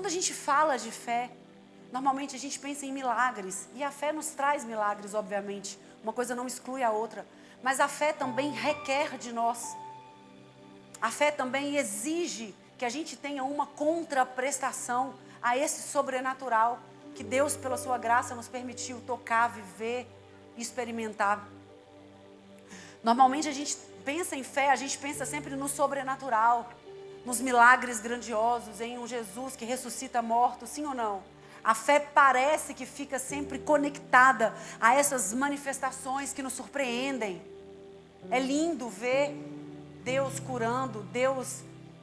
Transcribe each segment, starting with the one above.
Quando a gente fala de fé, normalmente a gente pensa em milagres. E a fé nos traz milagres, obviamente. Uma coisa não exclui a outra. Mas a fé também requer de nós. A fé também exige que a gente tenha uma contraprestação a esse sobrenatural que Deus, pela sua graça, nos permitiu tocar, viver e experimentar. Normalmente a gente pensa em fé, a gente pensa sempre no sobrenatural, nos milagres grandiosos, em um Jesus que ressuscita mortos, sim ou não? A fé parece que fica sempre conectada a essas manifestações que nos surpreendem. É lindo ver Deus curando, Deus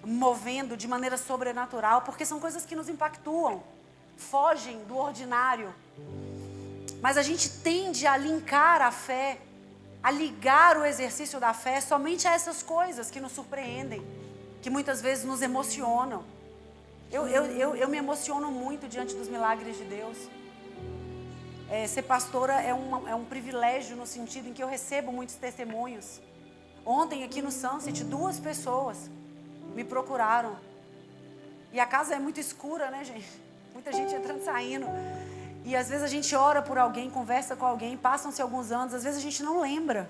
movendo de maneira sobrenatural, porque são coisas que nos impactuam, fogem do ordinário. Mas a gente tende a linkar a fé, a ligar o exercício da fé somente a essas coisas que nos surpreendem, que muitas vezes nos emocionam. Eu me emociono muito diante dos milagres de Deus. Ser pastora é um privilégio no sentido em que eu recebo muitos testemunhos. Ontem aqui no Sunset, 2 pessoas me procuraram. E a casa é muito escura, né, gente? Muita gente entrando e saindo. E às vezes a gente ora por alguém, conversa com alguém, passam-se alguns anos, às vezes a gente não lembra.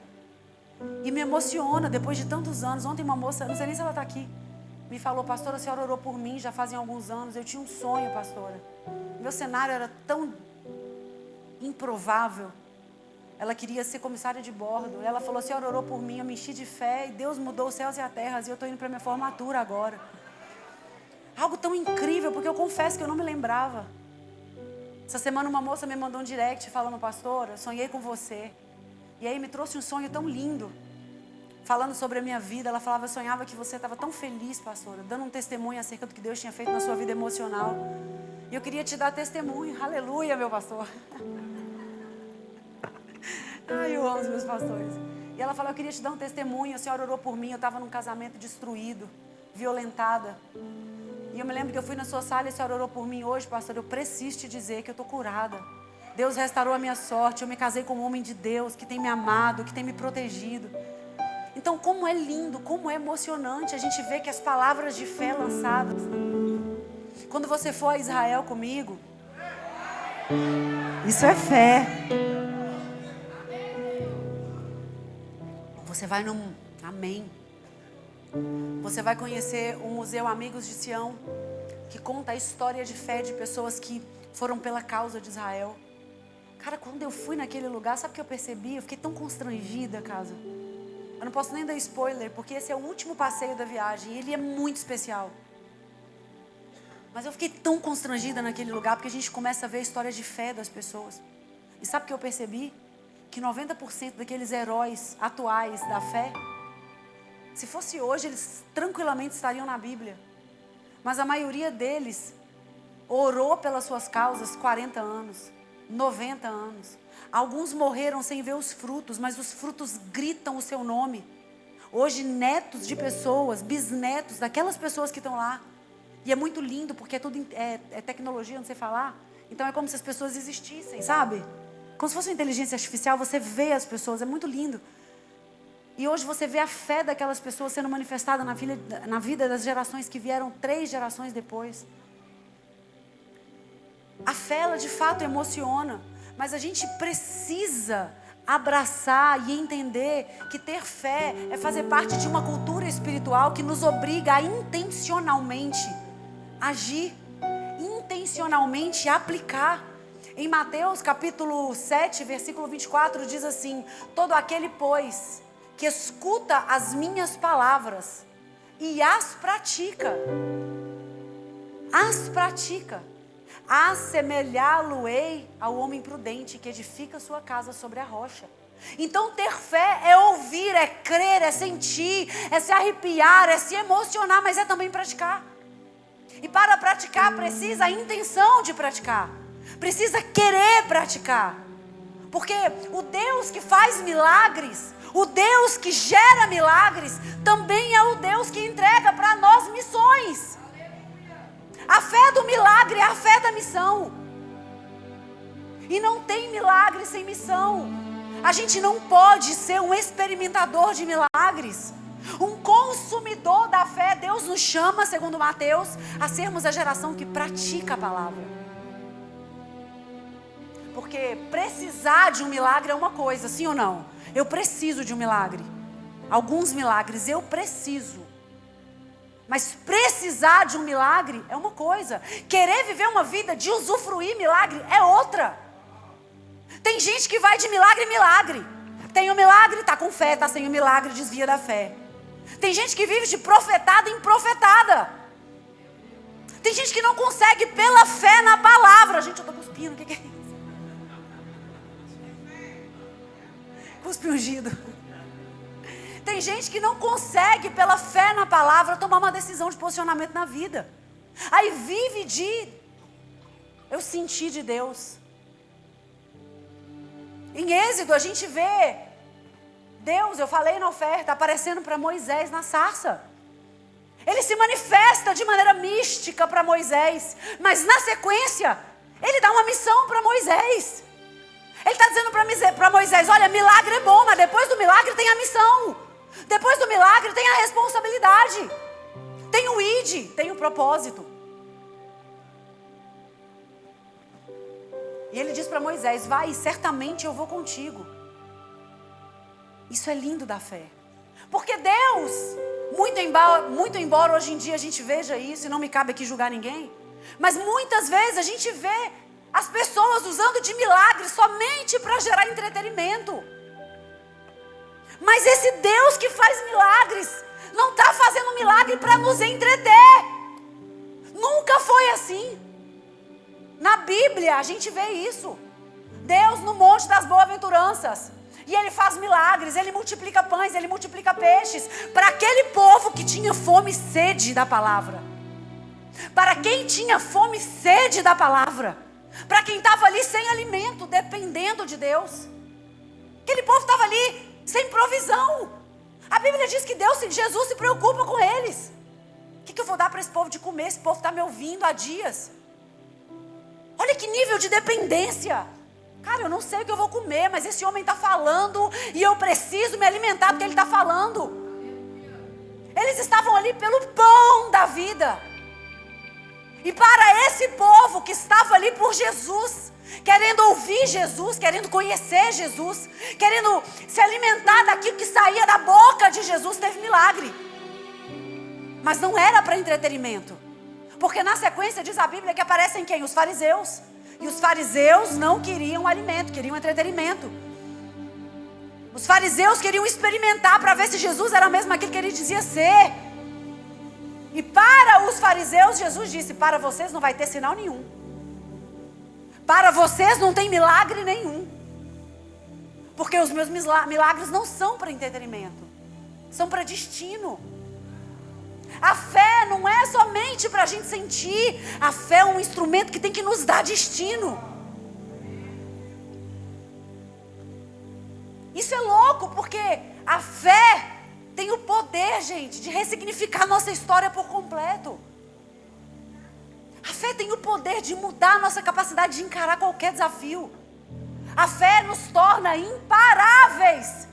E me emociona depois de tantos anos. Ontem uma moça, não sei nem se ela está aqui, me falou: pastora, a senhora orou por mim já fazem alguns anos. Eu tinha um sonho, pastora. Meu cenário era tão improvável. Ela queria ser comissária de bordo. Ela falou: a senhora orou por mim, eu me enchi de fé e Deus mudou os céus e a terra. E eu estou indo para minha formatura agora. Algo tão incrível, porque eu confesso que eu não me lembrava. Essa semana uma moça me mandou um direct falando: pastora, sonhei com você. E aí me trouxe um sonho tão lindo, falando sobre a minha vida. Ela falava: eu sonhava que você estava tão feliz, pastora, dando um testemunho acerca do que Deus tinha feito na sua vida emocional. E eu queria te dar testemunho. Aleluia, meu pastor. Ai, eu amo os meus pastores. E ela falou: eu queria te dar um testemunho. A senhora orou por mim, eu estava num casamento destruído, violentada. E eu me lembro que eu fui na sua sala e a senhora orou por mim. Hoje, pastor, eu preciso te dizer que eu estou curada. Deus restaurou a minha sorte. Eu me casei com um homem de Deus que tem me amado, que tem me protegido. Então, como é lindo, como é emocionante a gente ver que as palavras de fé lançadas. Quando você for a Israel comigo, isso é fé. Você vai num... Amém. Você vai conhecer o Museu Amigos de Sião, que conta a história de fé de pessoas que foram pela causa de Israel. Cara, quando eu fui naquele lugar, sabe o que eu percebi? Eu fiquei tão constrangida, casa. Eu não posso nem dar spoiler, porque esse é o último passeio da viagem e ele é muito especial. Mas eu fiquei tão constrangida naquele lugar, porque a gente começa a ver a história de fé das pessoas. E sabe o que eu percebi? Que 90% daqueles heróis atuais da fé, se fosse hoje, eles tranquilamente estariam na Bíblia. Mas a maioria deles orou pelas suas causas 40 anos, 90 anos. Alguns morreram sem ver os frutos, mas os frutos gritam o seu nome. Hoje, netos de pessoas, bisnetos daquelas pessoas que estão lá. E é muito lindo, porque é tudo tecnologia, não sei falar. Então é como se as pessoas existissem, sabe? Como se fosse uma inteligência artificial, você vê as pessoas, é muito lindo. E hoje você vê a fé daquelas pessoas sendo manifestada na vida das gerações que vieram 3 gerações depois. A fé, ela de fato emociona, mas a gente precisa abraçar e entender que ter fé é fazer parte de uma cultura espiritual que nos obriga a intencionalmente agir, intencionalmente aplicar. Em Mateus capítulo 7, versículo 24, diz assim: todo aquele, pois, que escuta as minhas palavras e as pratica, assemelhá-lo-ei ao homem prudente que edifica sua casa sobre a rocha. Então ter fé é ouvir, é crer, é sentir, é se arrepiar, é se emocionar, mas é também praticar. E para praticar precisa a intenção de praticar, precisa querer praticar. Porque o Deus que faz milagres, o Deus que gera milagres, também é o Deus que entrega para nós missões. A fé do milagre é a fé da missão. E não tem milagre sem missão. A gente não pode ser um experimentador de milagres. um consumidor da fé. Deus nos chama, segundo Mateus, a sermos a geração que pratica a palavra. Porque precisar de um milagre é uma coisa, sim ou não? Eu preciso de um milagre. Alguns milagres eu preciso. Mas precisar de um milagre é uma coisa. Querer viver uma vida de usufruir milagre é outra. Tem gente que vai de milagre em milagre. Tem o milagre, está com fé, está sem o milagre, desvia da fé. Tem gente que vive de profetada em profetada. Tem gente que não consegue pela fé na palavra. Gente, eu estou cuspindo, o que é isso? Cuspe ungido. Tem gente que não consegue pela fé na palavra tomar uma decisão de posicionamento na vida. Aí vive de eu senti de Deus. Em Êxodo a gente vê Deus, eu falei na oferta, aparecendo para Moisés na sarça. Ele se manifesta de maneira mística para Moisés, mas na sequência, ele dá uma missão para Moisés. Ele está dizendo para Moisés, olha, milagre é bom, mas depois do milagre tem a missão. Depois do milagre tem a responsabilidade. Tem o id, tem o propósito. E ele diz para Moisés, vai, certamente eu vou contigo. Isso é lindo da fé. Porque Deus, muito embora hoje em dia a gente veja isso, e não me cabe aqui julgar ninguém, mas muitas vezes a gente vê as pessoas usando de milagres somente para gerar entretenimento. Mas esse Deus que faz milagres, não está fazendo milagre para nos entreter. Nunca foi assim. Na Bíblia a gente vê isso. Deus no Monte das Boas-aventuranças. E Ele faz milagres, Ele multiplica pães, Ele multiplica peixes. Para aquele povo que tinha fome e sede da palavra. Para quem tinha fome e sede da palavra. Para quem estava ali sem alimento, dependendo de Deus. Aquele povo estava ali sem provisão. A Bíblia diz que Jesus se preocupa com eles. O que eu vou dar para esse povo de comer? Esse povo está me ouvindo há dias. Olha que nível de dependência. Cara, eu não sei o que eu vou comer, mas esse homem está falando e eu preciso me alimentar porque ele está falando. Eles estavam ali pelo pão da vida. E para esse povo que estava ali por Jesus, querendo ouvir Jesus, querendo conhecer Jesus, querendo se alimentar daquilo que saía da boca de Jesus, teve milagre. Mas não era para entretenimento. Porque na sequência diz a Bíblia que aparecem quem? Os fariseus. E os fariseus não queriam alimento, queriam entretenimento. Os fariseus queriam experimentar para ver se Jesus era mesmo aquilo que ele dizia ser. E para os fariseus, Jesus disse, para vocês não vai ter sinal nenhum. Para vocês não tem milagre nenhum. Porque os meus milagres não são para entretenimento. São para destino. A fé não é somente para a gente sentir. A fé é um instrumento que tem que nos dar destino. Isso é louco, porque a fé tem o poder, gente, de ressignificar a nossa história por completo. A fé tem o poder de mudar a nossa capacidade de encarar qualquer desafio. A fé nos torna imparáveis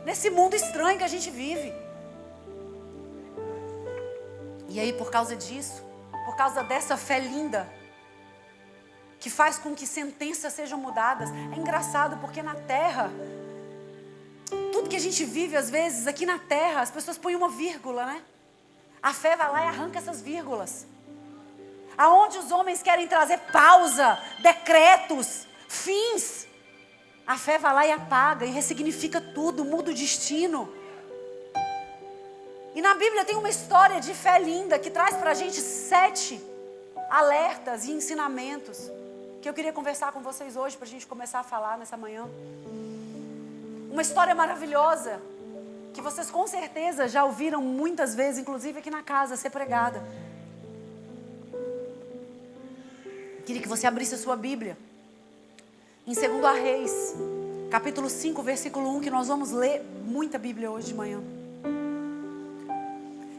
nesse mundo estranho que a gente vive. E aí, por causa disso, por causa dessa fé linda, que faz com que sentenças sejam mudadas, é engraçado porque na terra, tudo que a gente vive às vezes aqui na terra, as pessoas põem uma vírgula, né? A fé vai lá e arranca essas vírgulas. Aonde os homens querem trazer pausa, decretos, fins, a fé vai lá e apaga e ressignifica tudo, muda o destino. E na Bíblia tem uma história de fé linda que traz para a gente 7 alertas e ensinamentos que eu queria conversar com vocês hoje para a gente começar a falar nessa manhã. Uma história maravilhosa que vocês com certeza já ouviram muitas vezes, inclusive aqui na casa, ser pregada. Queria que você abrisse a sua Bíblia em 2 Reis, capítulo 5, versículo 1, que nós vamos ler muita Bíblia hoje de manhã.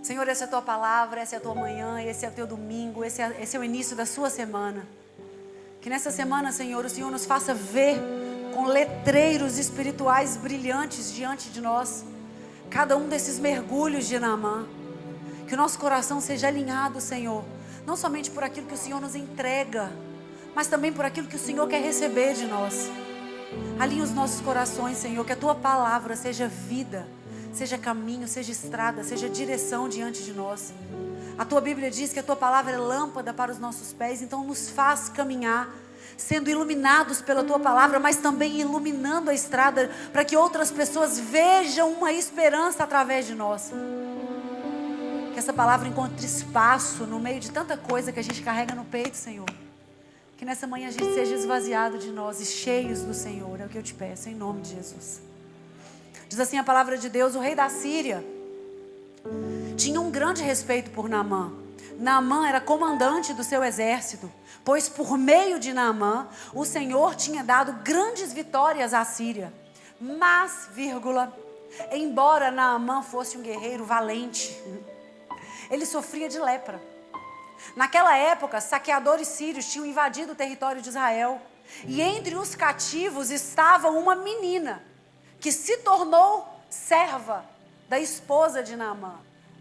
Senhor, essa é a tua palavra, essa é a tua manhã, esse é o teu domingo, esse é o início da sua semana. Que nessa semana, Senhor, o Senhor nos faça ver com letreiros espirituais brilhantes diante de nós. cada um desses mergulhos de Naamã. Que o nosso coração seja alinhado, Senhor, não somente por aquilo que o Senhor nos entrega, mas também por aquilo que o Senhor quer receber de nós. Alinha os nossos corações, Senhor, que a Tua palavra seja vida, seja caminho, seja estrada, seja direção diante de nós. A Tua Bíblia diz que a Tua palavra é lâmpada para os nossos pés, então nos faz caminhar, sendo iluminados pela Tua palavra, mas também iluminando a estrada, para que outras pessoas vejam uma esperança através de nós. Que essa palavra encontre espaço no meio de tanta coisa que a gente carrega no peito, Senhor. Que nessa manhã a gente seja esvaziado de nós e cheios do Senhor, é o que eu te peço, em nome de Jesus. Diz assim a palavra de Deus: o rei da Síria tinha um grande respeito por Naamã. Naamã era comandante do seu exército, pois por meio de Naamã, o Senhor tinha dado grandes vitórias à Síria. Mas, embora Naamã fosse um guerreiro valente, ele sofria de lepra. Naquela época, saqueadores sírios tinham invadido o território de Israel. E entre os cativos estava uma menina, que se tornou serva da esposa de Naamã.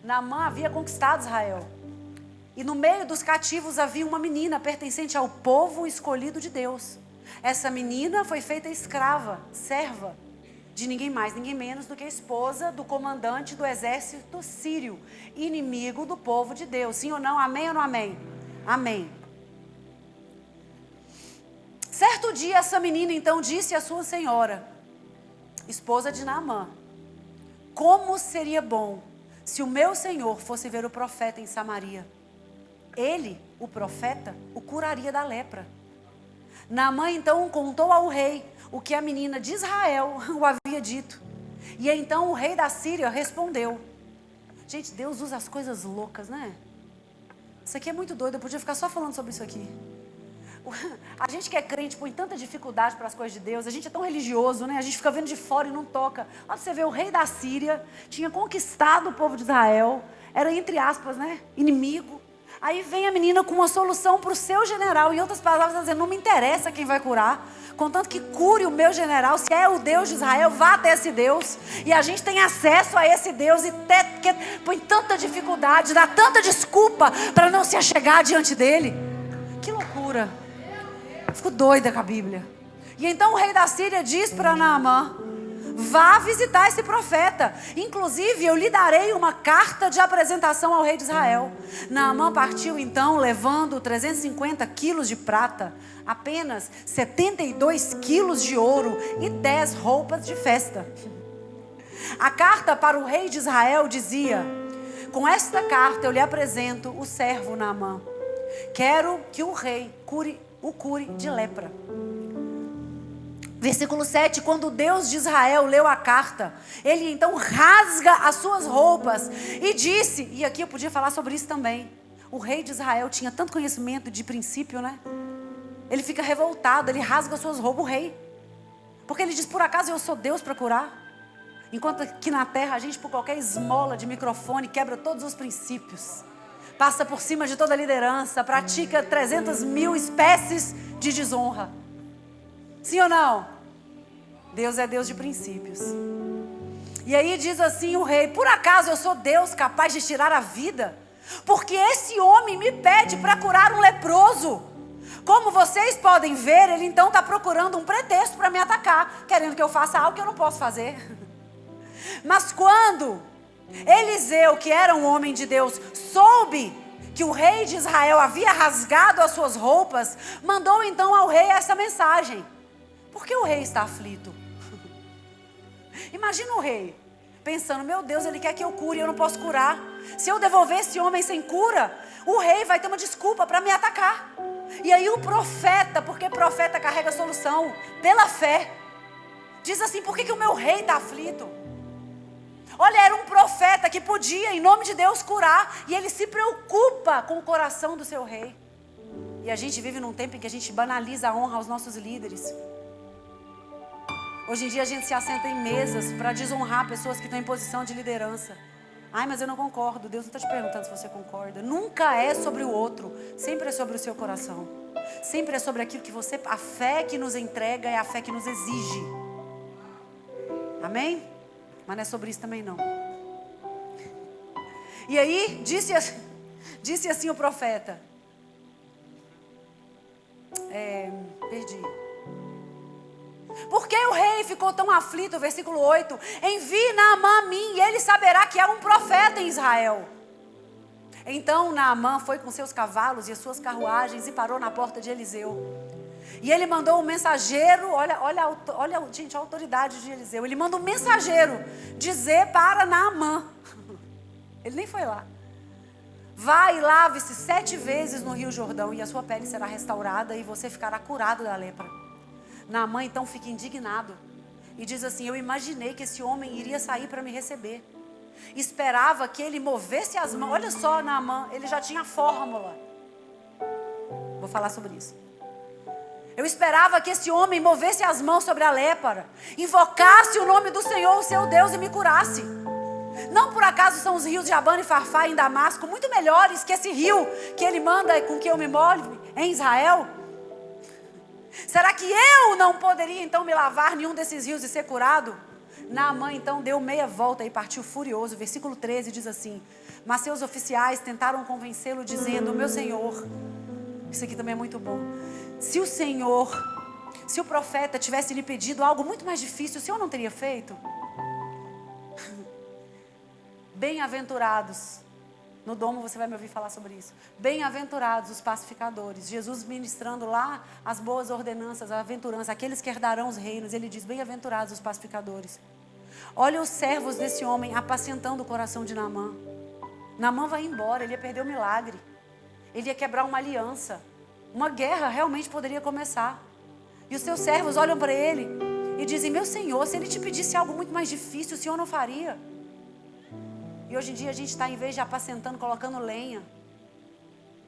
Naamã havia conquistado Israel. E no meio dos cativos havia uma menina pertencente ao povo escolhido de Deus. Essa menina foi feita escrava, serva de ninguém mais, ninguém menos do que a esposa do comandante do exército sírio, inimigo do povo de Deus. Sim ou não? Amém ou não amém? Amém. Certo dia, essa menina então disse à sua senhora, esposa de Naamã: como seria bom se o meu senhor fosse ver o profeta em Samaria. Ele, o profeta, o curaria da lepra. Naamã então contou ao rei o que a menina de Israel o havia dito. E então o rei da Síria respondeu. Gente, Deus usa as coisas loucas, né? Isso aqui é muito doido, eu podia ficar só falando sobre isso aqui. A gente que é crente põe tanta dificuldade para as coisas de Deus, a gente é tão religioso, né? A gente fica vendo de fora e não toca. Olha, você vê, o rei da Síria tinha conquistado o povo de Israel, era, entre aspas, né, inimigo. Aí vem a menina com uma solução para o seu general. Em outras palavras, ela dizendo: não me interessa quem vai curar, contanto que cure o meu general. Se é o Deus de Israel, vá até esse Deus. E a gente tem acesso a esse Deus e põe tanta dificuldade, dá tanta desculpa para não se achegar diante dele. Que loucura. Fico doida com a Bíblia. E então o rei da Síria diz para Naamã: vá visitar esse profeta. Inclusive, eu lhe darei uma carta de apresentação ao rei de Israel. Naamã partiu então, levando 350 quilos de prata, apenas 72 quilos de ouro e 10 roupas de festa. A carta para o rei de Israel dizia: com esta carta eu lhe apresento o servo Naamã. Quero que o rei o cure de lepra. Versículo 7, quando Deus de Israel leu a carta, ele então rasga as suas roupas e disse, e aqui eu podia falar sobre isso também, o rei de Israel tinha tanto conhecimento de princípio, né? Ele fica revoltado, ele rasga as suas roupas, o rei, porque ele diz: por acaso eu sou Deus para curar? Enquanto aqui na terra a gente, por qualquer esmola de microfone, quebra todos os princípios, passa por cima de toda a liderança, pratica 300 mil espécies de desonra. Sim ou não? Deus é Deus de princípios. E aí diz assim o rei: por acaso eu sou Deus capaz de tirar a vida? Porque esse homem me pede para curar um leproso. Como vocês podem ver, ele então está procurando um pretexto para me atacar, querendo que eu faça algo que eu não posso fazer. Mas quando Eliseu, que era um homem de Deus, soube que o rei de Israel havia rasgado as suas roupas, mandou então ao rei essa mensagem: por que o rei está aflito? Imagina o rei pensando: meu Deus, ele quer que eu cure e eu não posso curar. Se eu devolver esse homem sem cura, o rei vai ter uma desculpa para me atacar. E aí o profeta, porque profeta carrega solução pela fé, diz assim: por que o meu rei está aflito? Olha, era um profeta que podia, em nome de Deus, curar, e ele se preocupa com o coração do seu rei. E a gente vive num tempo em que a gente banaliza a honra aos nossos líderes. Hoje em dia a gente se assenta em mesas para desonrar pessoas que estão em posição de liderança. Ai, mas eu não concordo. Deus não está te perguntando se você concorda. Nunca é sobre o outro, sempre é sobre o seu coração. Sempre é sobre aquilo que você... A fé que nos entrega é a fé que nos exige. Amém? Mas não é sobre isso também não. E aí, disse assim o profeta. Perdi. Por que o rei ficou tão aflito? Versículo 8. Envie Naamã a mim, e ele saberá que há um profeta em Israel. Então Naamã foi com seus cavalos e as suas carruagens e parou na porta de Eliseu. E ele mandou um mensageiro, olha, gente, a autoridade de Eliseu. Ele manda um mensageiro dizer para Naamã. Ele nem foi lá. Vai e lave-se 7 vezes no Rio Jordão e a sua pele será restaurada e você ficará curado da lepra. Naamã então fica indignado e diz assim: eu imaginei que esse homem iria sair para me receber. Esperava que ele movesse as mãos. Olha só, Naamã, ele já tinha a fórmula. Vou falar sobre isso. Eu esperava que esse homem movesse as mãos sobre a lepra, invocasse o nome do Senhor, o seu Deus, e me curasse. Não por acaso são os rios de Abana e Farfá em Damasco muito melhores que esse rio que ele manda com que eu me molhe em Israel? Será que eu não poderia então me lavar em nenhum desses rios e ser curado? Naamã então deu meia volta e partiu furioso. Versículo 13 diz assim: mas seus oficiais tentaram convencê-lo dizendo: meu senhor, isso aqui também é muito bom, se o profeta tivesse lhe pedido algo muito mais difícil, o senhor não teria feito? Bem-aventurados, no domo você vai me ouvir falar sobre isso. Bem-aventurados os pacificadores. Jesus ministrando lá as boas ordenanças, a aventurança, aqueles que herdarão os reinos. Ele diz: bem-aventurados os pacificadores. Olha os servos desse homem apacentando o coração de Naamã. Naamã vai embora, ele ia perder o milagre. Ele ia quebrar uma aliança. Uma guerra realmente poderia começar. E os seus servos olham para ele e dizem: meu senhor, se ele te pedisse algo muito mais difícil, o senhor não faria? E hoje em dia a gente está, em vez de apacentando, colocando lenha,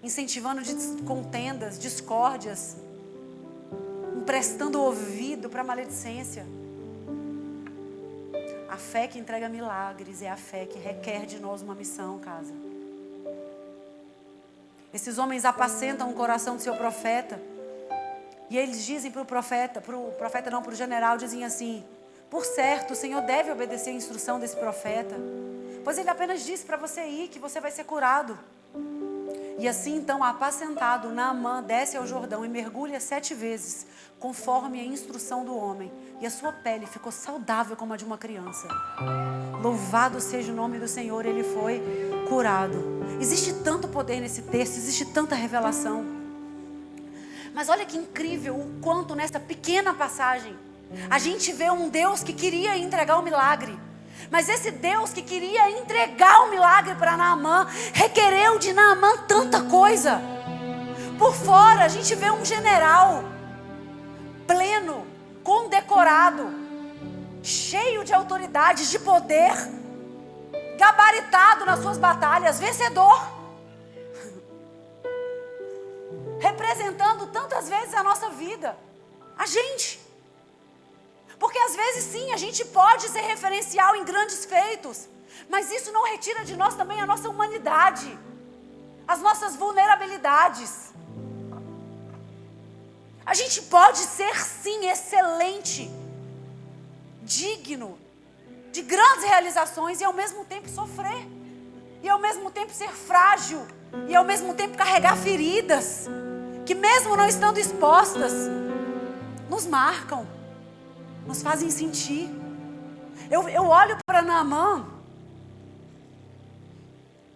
incentivando contendas, discórdias, emprestando ouvido para maledicência. A fé que entrega milagres é a fé que requer de nós uma missão, casa. Esses homens apacentam o coração do seu profeta. E eles dizem para o general, dizem assim: por certo, o Senhor deve obedecer a instrução desse profeta, pois ele apenas disse para você ir que você vai ser curado. E assim então, apacentado, Naamã desce ao Jordão e mergulha 7 vezes, conforme a instrução do homem. E a sua pele ficou saudável como a de uma criança. Louvado seja o nome do Senhor, ele foi curado. Existe tanto poder nesse texto, existe tanta revelação. Mas olha que incrível o quanto nessa pequena passagem a gente vê um Deus que queria entregar o milagre. Mas esse Deus que queria entregar o milagre para Naamã requereu de Naamã tanta coisa. Por fora a gente vê um general pleno, condecorado, cheio de autoridade, de poder, gabaritado nas suas batalhas, vencedor, representando tantas vezes a nossa vida, a gente. Porque às vezes sim, a gente pode ser referencial em grandes feitos, mas isso não retira de nós também a nossa humanidade, as nossas vulnerabilidades. A gente pode ser sim excelente, digno de grandes realizações e ao mesmo tempo sofrer, e ao mesmo tempo ser frágil, e ao mesmo tempo carregar feridas, que mesmo não estando expostas, nos marcam, nos fazem sentir. Eu olho para Naamã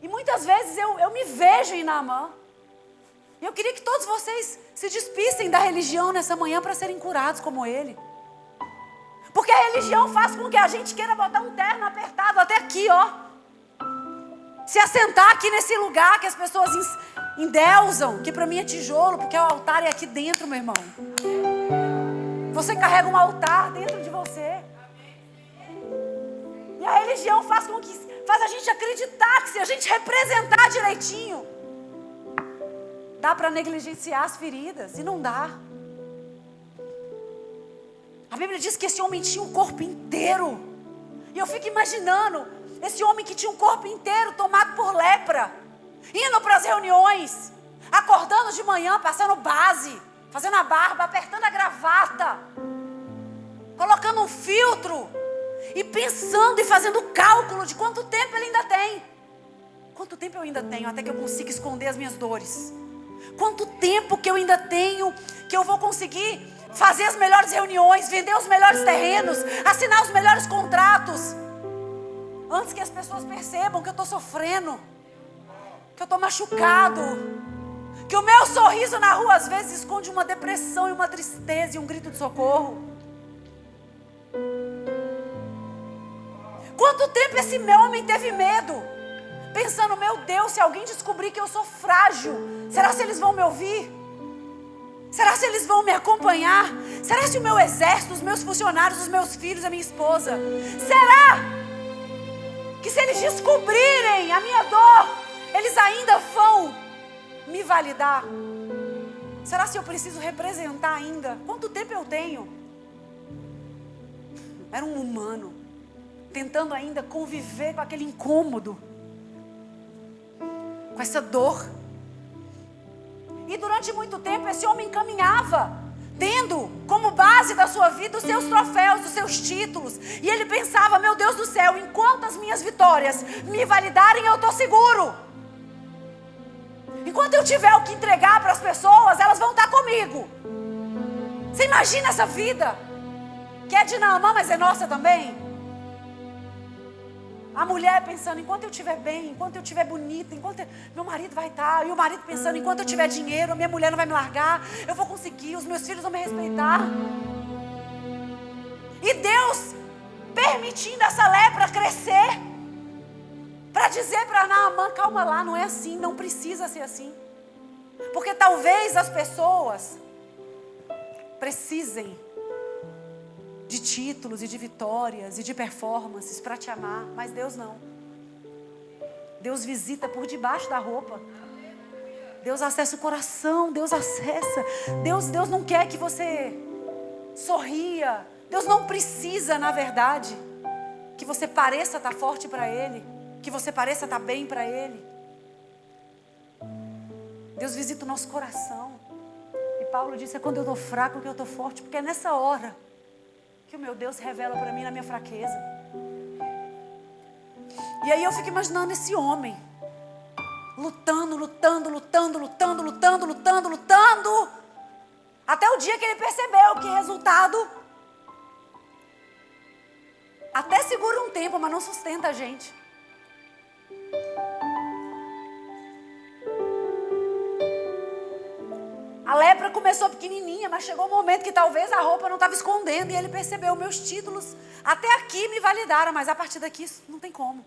e muitas vezes eu me vejo em Naamã. E eu queria que todos vocês se despissem da religião nessa manhã para serem curados como ele. Porque a religião faz com que a gente queira botar um terno apertado até aqui, ó. Se assentar aqui nesse lugar que as pessoas endeusam, que para mim é tijolo, porque o altar é aqui dentro, meu irmão. Você carrega um altar dentro de você. E a religião faz a gente acreditar que se a gente representar direitinho, dá para negligenciar as feridas. E não dá. A Bíblia diz que esse homem tinha um corpo inteiro. E eu fico imaginando esse homem que tinha um corpo inteiro tomado por lepra, indo para as reuniões, acordando de manhã, passando base, fazendo a barba, apertando a gravata, colocando um filtro, e pensando e fazendo cálculo de quanto tempo ele ainda tem. Quanto tempo eu ainda tenho até que eu consiga esconder as minhas dores? Quanto tempo que eu ainda tenho que eu vou conseguir fazer as melhores reuniões, vender os melhores terrenos, assinar os melhores contratos, antes que as pessoas percebam que eu estou sofrendo, que eu estou machucado, que o meu sorriso na rua às vezes esconde uma depressão e uma tristeza e um grito de socorro. Quanto tempo esse meu homem teve medo, pensando, meu Deus, se alguém descobrir que eu sou frágil, será se eles vão me ouvir? Será se eles vão me acompanhar? Será se o meu exército, os meus funcionários, os meus filhos, a minha esposa, será que se eles descobrirem a minha dor, eles ainda vão me validar? Será se eu preciso representar ainda? Quanto tempo eu tenho? Era um humano, tentando ainda conviver com aquele incômodo, com essa dor. E durante muito tempo esse homem caminhava, tendo como base da sua vida os seus troféus, os seus títulos. E ele pensava, meu Deus do céu, enquanto as minhas vitórias me validarem, eu estou seguro. Enquanto eu tiver o que entregar para as pessoas, elas vão estar comigo. Você imagina essa vida? Que é de Naamã, mas é nossa também. A mulher pensando, enquanto eu estiver bem, enquanto eu estiver bonita, meu marido vai estar. E o marido pensando, enquanto eu tiver dinheiro, a minha mulher não vai me largar, eu vou conseguir, os meus filhos vão me respeitar. E Deus permitindo essa lepra crescer, para dizer para Naamã, calma lá, não é assim, não precisa ser assim. Porque talvez as pessoas precisem de títulos e de vitórias e de performances para te amar, mas Deus não. Deus visita por debaixo da roupa. Deus acessa o coração, Deus acessa. Deus não quer que você sorria. Deus não precisa, na verdade, que você pareça estar forte para Ele, que você pareça estar bem para Ele. Deus visita o nosso coração. E Paulo disse, é quando eu estou fraco que eu estou forte, porque é nessa hora que o meu Deus revela para mim na minha fraqueza. E aí eu fico imaginando esse homem lutando, até o dia que ele percebeu que resultado até segura um tempo, mas não sustenta a gente. A lepra começou pequenininha, mas chegou um momento que talvez a roupa não estava escondendo. E ele percebeu, meus títulos até aqui me validaram, mas a partir daqui isso não tem como.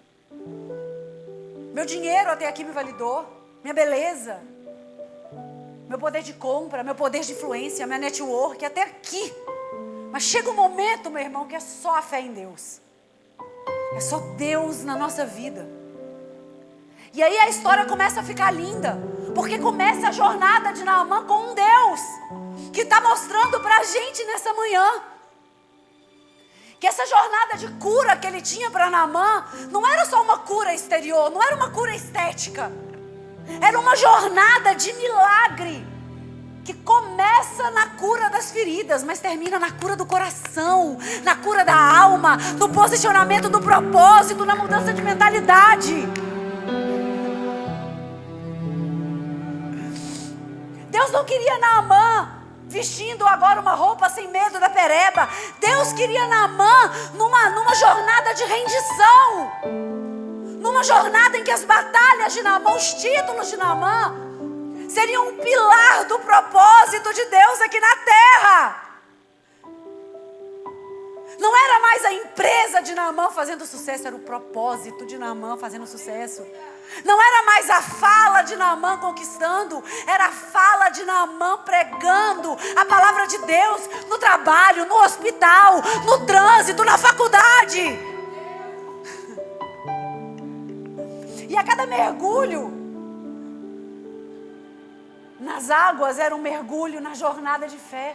Meu dinheiro até aqui me validou, minha beleza, meu poder de compra, meu poder de influência, minha network, até aqui. Mas chega um momento, meu irmão, que é só a fé em Deus. É só Deus na nossa vida. E aí a história começa a ficar linda, porque começa a jornada de Naamã com um Deus que está mostrando para a gente nessa manhã que essa jornada de cura que ele tinha para Naamã não era só uma cura exterior, não era uma cura estética, era uma jornada de milagre que começa na cura das feridas, mas termina na cura do coração, na cura da alma, no posicionamento do propósito, na mudança de mentalidade. Deus não queria Naamã vestindo agora uma roupa sem medo da pereba. Deus queria Naamã numa jornada de rendição, numa jornada em que as batalhas de Naamã, os títulos de Naamã, seriam um pilar do propósito de Deus aqui na terra. Não era mais a empresa de Naamã fazendo sucesso, era o propósito de Naamã fazendo sucesso. Não era mais a fala de Naamã conquistando, era a fala de Naamã pregando a palavra de Deus no trabalho, no hospital, no trânsito, na faculdade. E a cada mergulho nas águas era um mergulho na jornada de fé.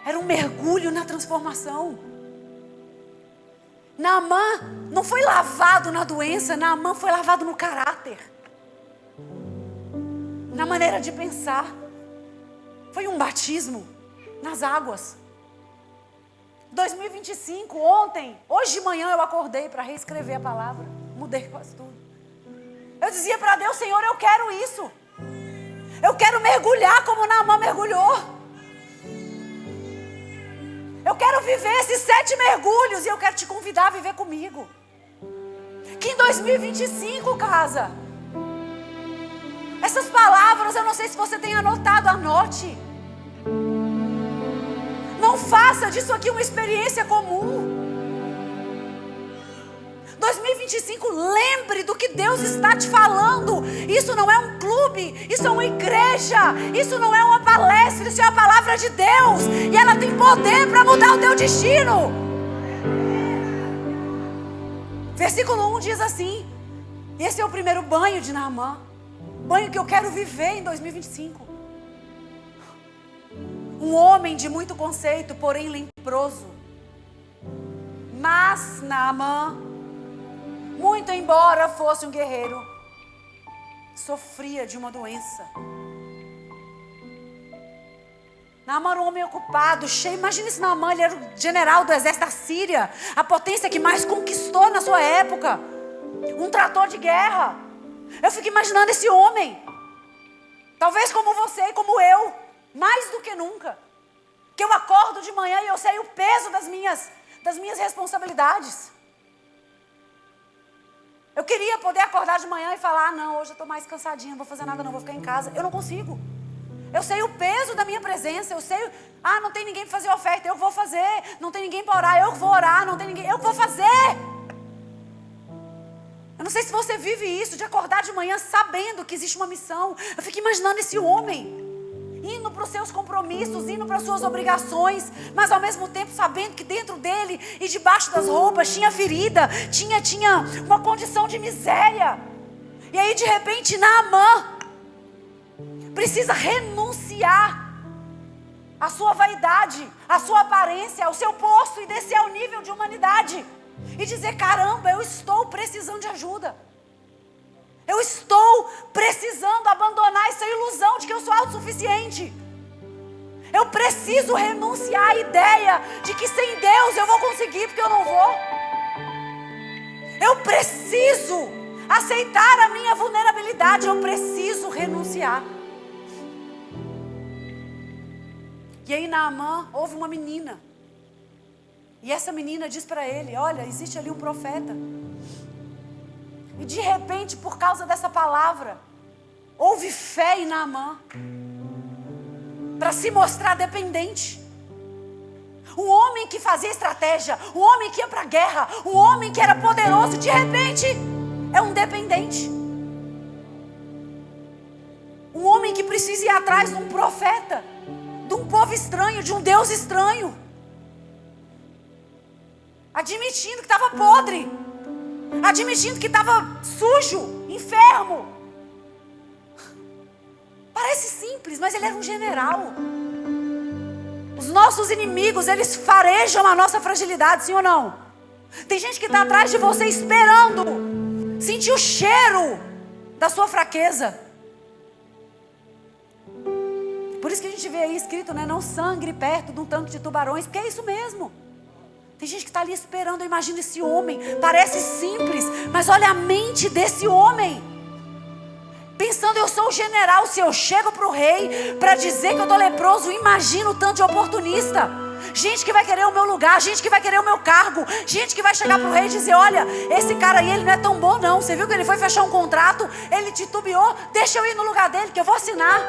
Era um mergulho na transformação. Naamã não foi lavado na doença, Naamã foi lavado no caráter, na maneira de pensar. Foi um batismo nas águas. 2025, ontem, hoje de manhã eu acordei para reescrever a palavra. Mudei quase tudo. Eu dizia para Deus, Senhor, eu quero isso. Eu quero mergulhar como Naamã mergulhou. Eu quero viver esses 7 mergulhos e eu quero te convidar a viver comigo. Que em 2025, casa, essas palavras, eu não sei se você tem anotado, anote. Não faça disso aqui uma experiência comum. 2025, lembre do que Deus está te falando. Isso não é um clube, isso é uma igreja, isso não é uma palestra, isso é a palavra de Deus. E ela tem poder para mudar o teu destino. Versículo 1 diz assim: esse é o primeiro banho de Naamã. Banho que eu quero viver em 2025. Um homem de muito conceito, porém leproso. Mas Naamã, muito embora fosse um guerreiro, sofria de uma doença. Naamã era um homem ocupado, cheio. Imagina esse Naamã, ele era o general do exército da Síria, a potência que mais conquistou na sua época. Um trator de guerra. Eu fico imaginando esse homem, talvez como você e como eu, mais do que nunca, que eu acordo de manhã e eu sei o peso das minhas responsabilidades. Eu queria poder acordar de manhã e falar, não, hoje eu estou mais cansadinha, não vou fazer nada não, vou ficar em casa. Eu não consigo. Eu sei o peso da minha presença, eu sei, não tem ninguém para fazer oferta, eu vou fazer. Não tem ninguém para orar, eu vou orar. Não tem ninguém, eu vou fazer. Eu não sei se você vive isso, de acordar de manhã sabendo que existe uma missão. Eu fico imaginando esse homem indo para os seus compromissos, indo para as suas obrigações, mas ao mesmo tempo sabendo que dentro dele e debaixo das roupas tinha ferida, tinha uma condição de miséria. E aí de repente Naamã precisa renunciar à sua vaidade, à sua aparência, ao seu posto e descer ao nível de humanidade. E dizer, caramba, eu estou precisando de ajuda. Eu estou precisando abandonar essa ilusão de que eu sou autossuficiente. Eu preciso renunciar à ideia de que sem Deus eu vou conseguir, porque eu não vou. Eu preciso aceitar a minha vulnerabilidade. Eu preciso renunciar. E aí Naamã ouve uma menina. E essa menina diz para ele, olha, existe ali um profeta. E de repente, por causa dessa palavra, houve fé em Naamã. Para se mostrar dependente. Um homem que fazia estratégia, um homem que ia para a guerra, um homem que era poderoso, de repente, é um dependente. Um homem que precisa ir atrás de um profeta, de um povo estranho, de um Deus estranho. Admitindo que estava podre. Admitindo que estava sujo, enfermo. Parece simples, mas ele era um general. Os nossos inimigos, eles farejam a nossa fragilidade, sim ou não? Tem gente que está atrás de você esperando sentir o cheiro da sua fraqueza. Por isso que a gente vê aí escrito, né? Não sangre perto de um tanque de tubarões, porque é isso mesmo. Tem gente que está ali esperando. Eu imagino esse homem, parece simples, mas olha a mente desse homem. Pensando, eu sou o general, se eu chego para o rei para dizer que eu estou leproso, imagina o tanto de oportunista. Gente que vai querer o meu lugar, gente que vai querer o meu cargo, gente que vai chegar para o rei e dizer, olha, esse cara aí, ele não é tão bom não. Você viu que ele foi fechar um contrato, ele titubeou, deixa eu ir no lugar dele que eu vou assinar.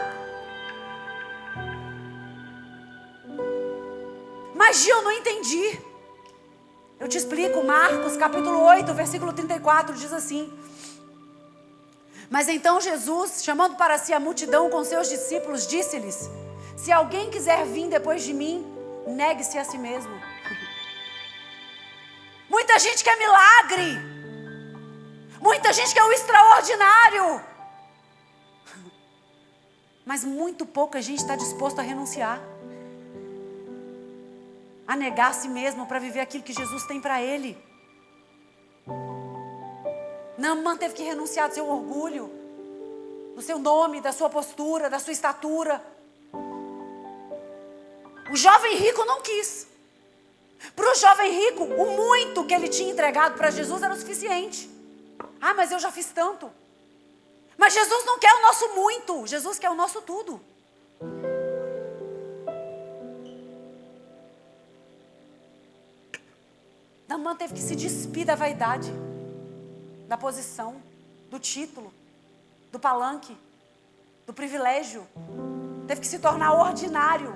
Mas Gil, eu não entendi. Eu te explico, Marcos capítulo 8, versículo 34, diz assim. Mas então Jesus, chamando para si a multidão com seus discípulos, disse-lhes, se alguém quiser vir depois de mim, negue-se a si mesmo. Muita gente quer milagre. Muita gente quer o extraordinário. Mas muito pouca gente está disposto a renunciar. A negar a si mesmo para viver aquilo que Jesus tem para ele. Naamã teve que renunciar do seu orgulho, do seu nome, da sua postura, da sua estatura. O jovem rico não quis. Para o jovem rico, o muito que ele tinha entregado para Jesus era o suficiente. Ah, mas eu já fiz tanto. Mas Jesus não quer o nosso muito, Jesus quer o nosso tudo. Naamã teve que se despir da vaidade, da posição, do título, do palanque, do privilégio. Teve que se tornar ordinário.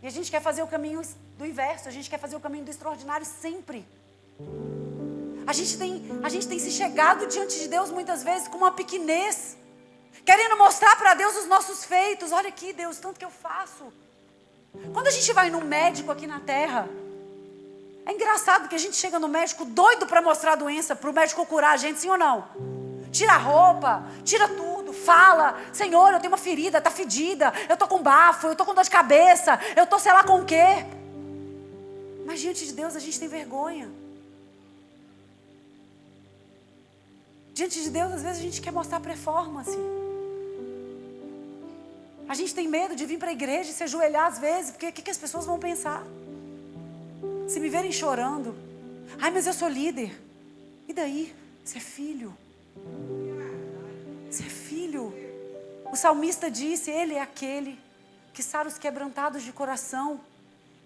E a gente quer fazer o caminho do inverso, a gente quer fazer o caminho do extraordinário sempre. A gente tem se chegado diante de Deus muitas vezes com uma pequenez, querendo mostrar para Deus os nossos feitos. Olha aqui, Deus, tanto que eu faço. Quando a gente vai num médico aqui na terra, é engraçado que a gente chega no médico doido para mostrar a doença, para o médico curar a gente, sim ou não? Tira a roupa, tira tudo, fala: Senhor, eu tenho uma ferida, está fedida, eu estou com bafo, eu estou com dor de cabeça, eu estou sei lá com o quê. Mas diante de Deus a gente tem vergonha. Diante de Deus às vezes a gente quer mostrar performance. A gente tem medo de vir para a igreja e se ajoelhar às vezes, porque o que as pessoas vão pensar? Se me verem chorando: ai, mas eu sou líder. E daí? Você é filho. Você é filho. O salmista disse: Ele é aquele que sara os quebrantados de coração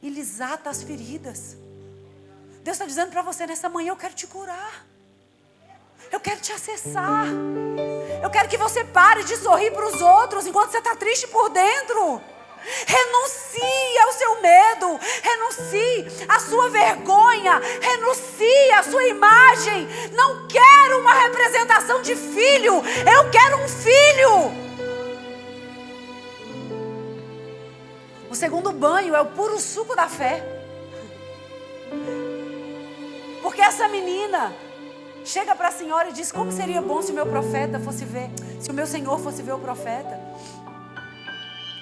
e lhes ata as feridas. Deus está dizendo para você nessa manhã: eu quero te curar. Eu quero te acessar. Eu quero que você pare de sorrir para os outros enquanto você está triste por dentro. Renuncie ao seu medo, renuncie à sua vergonha, renuncie à sua imagem. Não quero uma representação de filho, eu quero um filho. O segundo banho é o puro suco da fé. Porque essa menina chega para a senhora e diz: como seria bom se o meu profeta fosse ver, se o meu Senhor fosse ver o profeta.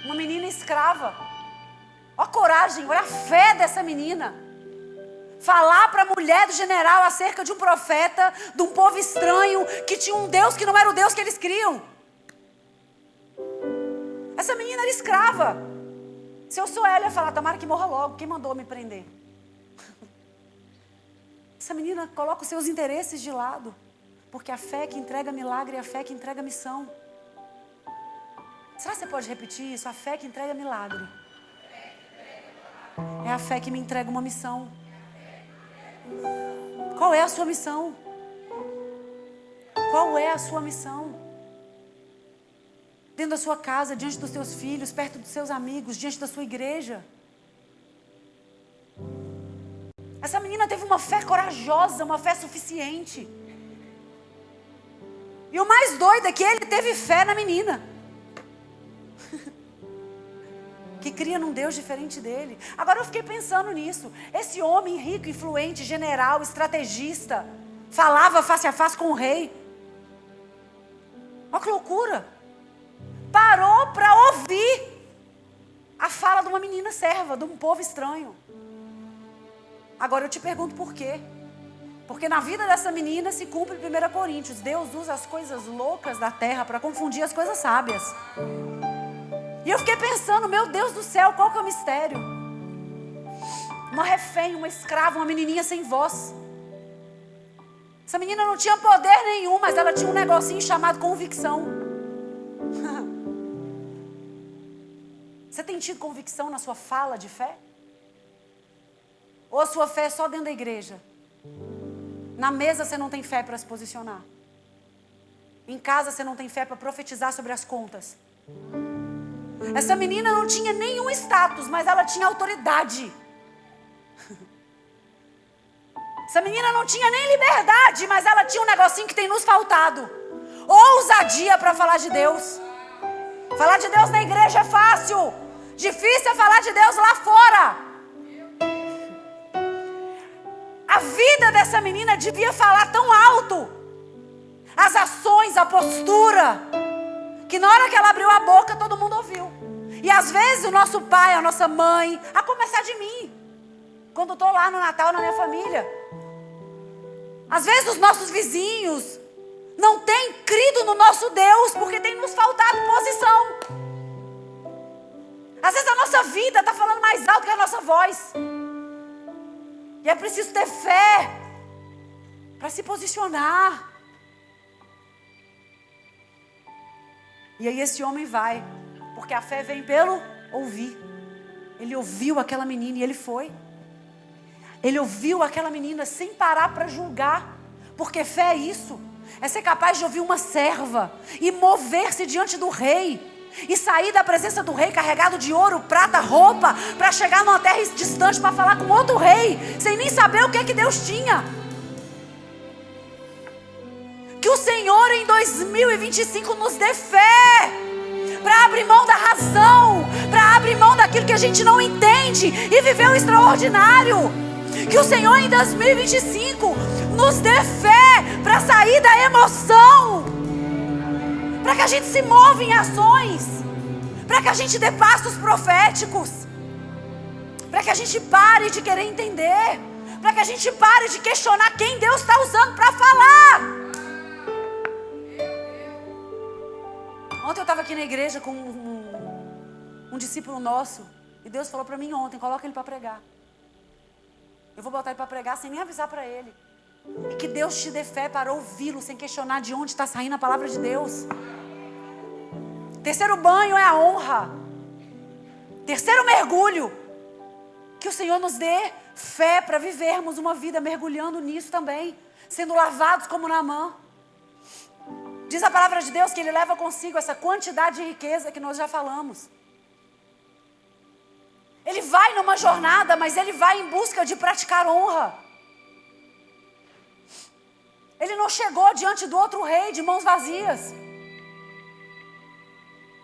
Uma menina escrava. Olha a coragem, olha a fé dessa menina. Falar para a mulher do general acerca de um profeta, de um povo estranho, que tinha um Deus que não era o Deus que eles criam. Essa menina era escrava. Se eu sou ela, eu ia falar: tomara que morra logo, quem mandou me prender? Essa menina coloca os seus interesses de lado, porque a fé que entrega milagre é a fé que entrega missão. Será que você pode repetir isso? A fé que entrega milagre é a fé que me entrega uma missão. Qual é a sua missão? Qual é a sua missão? Dentro da sua casa, diante dos seus filhos, perto dos seus amigos, diante da sua igreja. Essa menina teve uma fé corajosa, uma fé suficiente. E o mais doido é que ele teve fé na menina, que cria num Deus diferente dele. Agora eu fiquei pensando nisso. Esse homem rico, influente, general, estrategista, falava face a face com o rei. Olha que loucura. Parou para ouvir a fala de uma menina serva, de um povo estranho. Agora eu te pergunto por quê? Porque na vida dessa menina se cumpre 1 Coríntios. Deus usa as coisas loucas da terra para confundir as coisas sábias. E eu fiquei pensando: meu Deus do céu, qual que é o mistério? Uma refém, uma escrava, uma menininha sem voz. Essa menina não tinha poder nenhum, mas ela tinha um negocinho chamado convicção. Você tem tido convicção na sua fala de fé? Ou a sua fé é só dentro da igreja? Na mesa você não tem fé para se posicionar. Em casa você não tem fé para profetizar sobre as contas. Essa menina não tinha nenhum status, mas ela tinha autoridade. Essa menina não tinha nem liberdade, mas ela tinha um negocinho que tem nos faltado: ousadia para falar de Deus. Falar de Deus na igreja é fácil, difícil é falar de Deus lá fora. A vida dessa menina devia falar tão alto, as ações, a postura, que na hora que ela abriu a boca, todo mundo ouviu. E às vezes o nosso pai, a nossa mãe, a começar de mim, quando estou lá no Natal na minha família, às vezes os nossos vizinhos não têm crido no nosso Deus, porque tem nos faltado posição. Às vezes a nossa vida está falando mais alto que a nossa voz. E é preciso ter fé para se posicionar. E aí esse homem vai, porque a fé vem pelo ouvir. Ele ouviu aquela menina e ele foi. Ele ouviu aquela menina sem parar para julgar. Porque fé é isso. É ser capaz de ouvir uma serva e mover-se diante do rei. E sair da presença do rei carregado de ouro, prata, roupa, para chegar numa terra distante para falar com outro rei, sem nem saber o que é que Deus tinha. Que o Senhor em 2025 nos dê fé para abrir mão da razão, para abrir mão daquilo que a gente não entende e viver o extraordinário. Que o Senhor em 2025 nos dê fé para sair da emoção, para que a gente se mova em ações, para que a gente dê passos proféticos, para que a gente pare de querer entender, para que a gente pare de questionar quem Deus está usando para falar. Ontem eu estava aqui na igreja com um discípulo nosso, e Deus falou para mim ontem: coloca ele para pregar. Eu vou botar ele para pregar sem nem avisar para ele. E que Deus te dê fé para ouvi-lo sem questionar de onde está saindo a palavra de Deus. Terceiro banho é a honra. Terceiro mergulho. Que o Senhor nos dê fé para vivermos uma vida mergulhando nisso também. Sendo lavados como Naamã. Diz a palavra de Deus que Ele leva consigo essa quantidade de riqueza que nós já falamos. Ele vai numa jornada, mas ele vai em busca de praticar honra. Ele não chegou diante do outro rei de mãos vazias.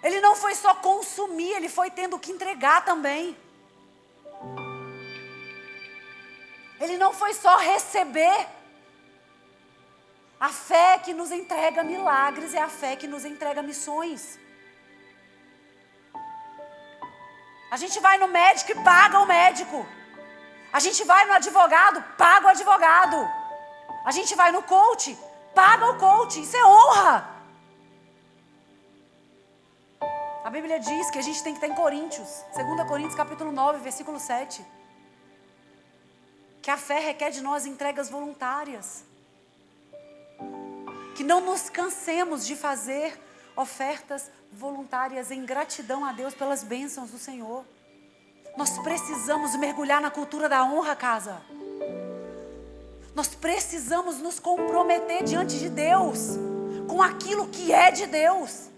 Ele não foi só consumir, ele foi tendo que entregar também. Ele não foi só receber. A fé que nos entrega milagres é a fé que nos entrega missões. A gente vai no médico e paga o médico. A gente vai no advogado, paga o advogado. A gente vai no coach, paga o coach. Isso é honra. A Bíblia diz que a gente tem que estar em Coríntios. 2 Coríntios capítulo 9, versículo 7. Que a fé requer de nós entregas voluntárias. Que não nos cansemos de fazer ofertas voluntárias em gratidão a Deus pelas bênçãos do Senhor. Nós precisamos mergulhar na cultura da honra, casa. Nós precisamos nos comprometer diante de Deus com aquilo que é de Deus.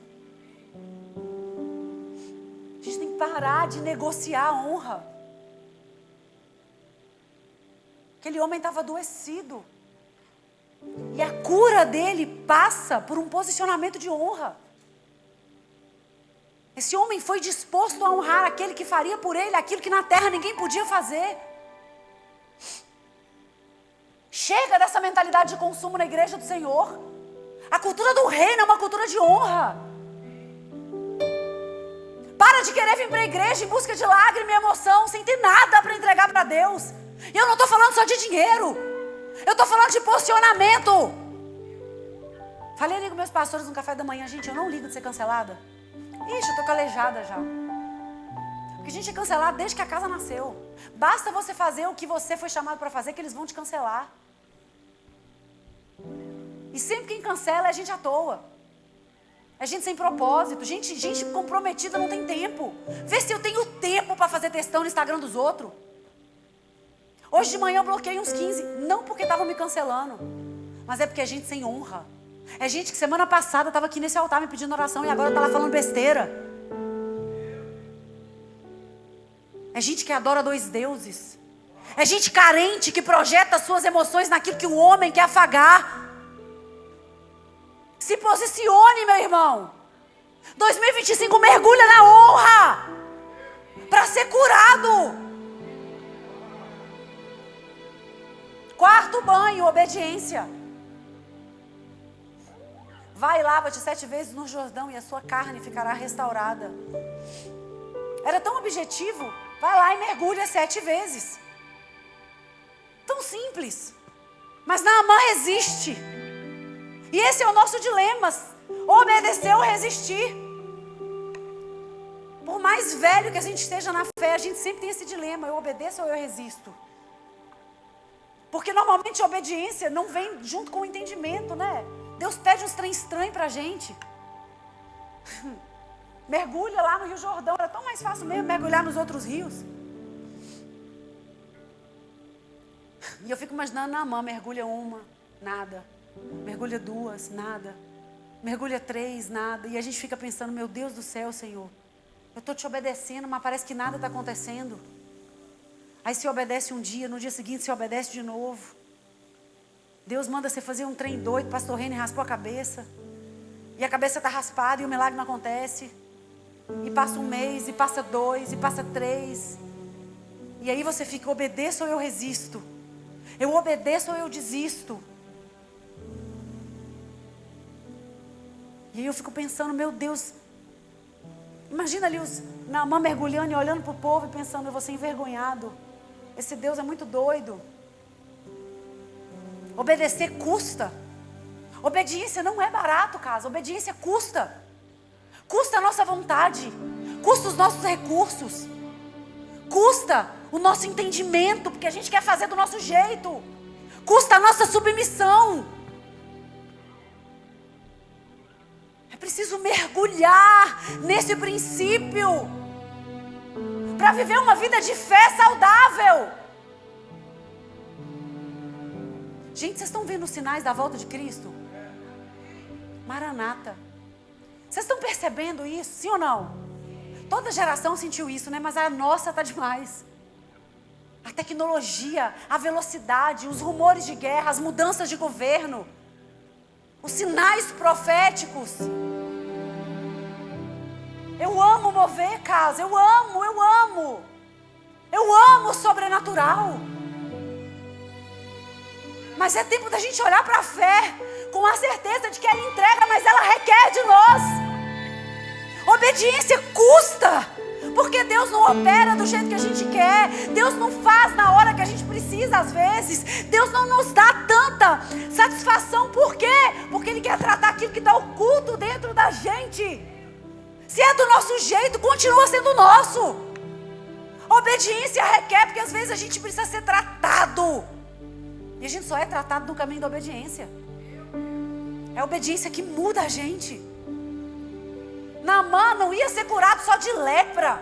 A gente tem que parar de negociar a honra. Aquele homem estava adoecido. E a cura dele passa por um posicionamento de honra. Esse homem foi disposto a honrar aquele que faria por ele aquilo que na terra ninguém podia fazer. Chega dessa mentalidade de consumo na igreja do Senhor. A cultura do reino é uma cultura de honra. Para de querer vir para a igreja em busca de lágrima e emoção, sem ter nada para entregar para Deus. E eu não estou falando só de dinheiro. Eu estou falando de posicionamento. Falei ali com meus pastores no café da manhã: gente, eu não ligo de ser cancelada. Ixi, eu estou calejada já. Porque a gente é cancelado desde que a casa nasceu. Basta você fazer o que você foi chamado para fazer, que eles vão te cancelar. E sempre quem cancela é gente à toa. É gente sem propósito. Gente comprometida não tem tempo. Vê se eu tenho tempo para fazer textão no Instagram dos outros. Hoje de manhã eu bloqueei uns 15. Não porque estavam me cancelando, mas é porque é gente sem honra. É gente que semana passada estava aqui nesse altar me pedindo oração e agora está lá falando besteira. É gente que adora dois deuses. É gente carente que projeta suas emoções naquilo que o homem quer afagar. Se posicione, meu irmão. 2025 mergulha na honra para ser curado. Quarto banho, obediência. Vai e lava-te 7 vezes no Jordão e a sua carne ficará restaurada. Era tão objetivo. Vai lá e mergulha 7 vezes. Tão simples. Mas Naamã resiste. E esse é o nosso dilema. Obedecer ou resistir. Por mais velho que a gente esteja na fé, a gente sempre tem esse dilema: eu obedeço ou eu resisto? Porque normalmente a obediência não vem junto com o entendimento, né? Deus pede uns trem estranhos pra gente. Mergulha lá no Rio Jordão, era tão mais fácil mesmo mergulhar nos outros rios. E eu fico imaginando Naamã: mergulha uma, nada. Mergulha duas, nada. Mergulha três, nada. E a gente fica pensando: meu Deus do céu, Senhor, eu estou te obedecendo, mas parece que nada está acontecendo. Aí se obedece um dia, no dia seguinte se obedece de novo. Deus manda você fazer um trem doido, pastor René raspou a cabeça. E a cabeça está raspada e o milagre não acontece. E passa um mês, e passa 2, e passa 3. E aí você fica: obedeço ou eu resisto? Eu obedeço ou eu desisto? E aí eu fico pensando: meu Deus, imagina ali os Naamã mergulhando e olhando para o povo e pensando: eu vou ser envergonhado. Esse Deus é muito doido. Obedecer custa. Obediência não é barato, casa. Obediência custa. Custa a nossa vontade. Custa os nossos recursos. Custa o nosso entendimento, porque a gente quer fazer do nosso jeito. Custa a nossa submissão. É preciso mergulhar nesse princípio para viver uma vida de fé saudável. Gente, vocês estão vendo os sinais da volta de Cristo? Maranata. Vocês estão percebendo isso? Sim ou não? Toda geração sentiu isso, né? Mas a nossa está demais. A tecnologia, a velocidade, os rumores de guerra, as mudanças de governo, os sinais proféticos. Eu amo mover, casa. Eu amo, eu amo. Eu amo o sobrenatural. Mas é tempo da gente olhar para a fé com a certeza de que ela entrega, mas ela requer de nós. Obediência custa, porque Deus não opera do jeito que a gente quer. Deus não faz na hora que a gente precisa às vezes. Deus não nos dá tanta satisfação. Por quê? Porque Ele quer tratar aquilo que está oculto dentro da gente. Se é do nosso jeito, continua sendo nosso. Obediência requer, porque às vezes a gente precisa ser tratado. E a gente só é tratado no caminho da obediência. É a obediência que muda a gente. Naamã não ia ser curado só de lepra.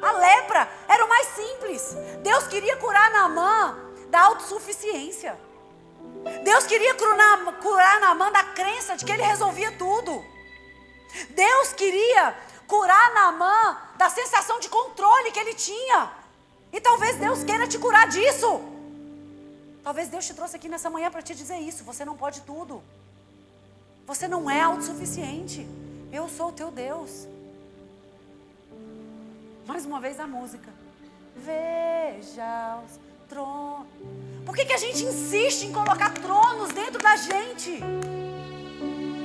A lepra era o mais simples. Deus queria curar Naamã da autossuficiência. Deus queria curar Naamã da crença de que ele resolvia tudo. Deus queria curar Naamã da sensação de controle que ele tinha. E talvez Deus queira te curar disso. Talvez Deus te trouxe aqui nessa manhã para te dizer isso. Você não pode tudo. Você não é autossuficiente. Eu sou o teu Deus. Mais uma vez a música. Veja os tronos. Por que a gente insiste em colocar tronos dentro da gente?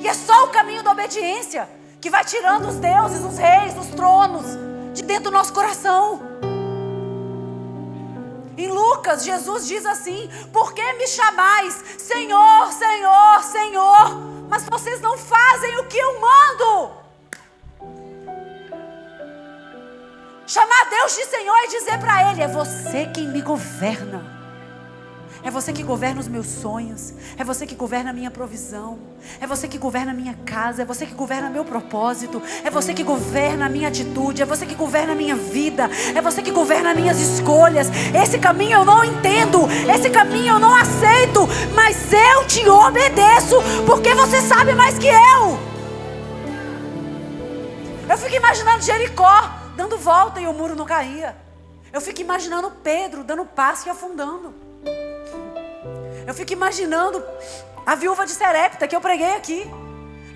E é só o caminho da obediência que vai tirando os deuses, os reis, os tronos de dentro do nosso coração. Em Lucas, Jesus diz assim: por que me chamais Senhor, Senhor, Senhor, mas vocês não fazem o que eu mando? Chamar Deus de Senhor e dizer para Ele: é você quem me governa. É você que governa os meus sonhos. É você que governa a minha provisão. É você que governa a minha casa. É você que governa meu propósito. É você que governa a minha atitude. É você que governa a minha vida. É você que governa as minhas escolhas. Esse caminho eu não entendo. Esse caminho eu não aceito. Mas eu te obedeço, porque você sabe mais que eu. Eu fico imaginando Jericó dando volta e o muro não caía. Eu fico imaginando Pedro dando passo e afundando. Eu fico imaginando a viúva de Serepta, que eu preguei aqui,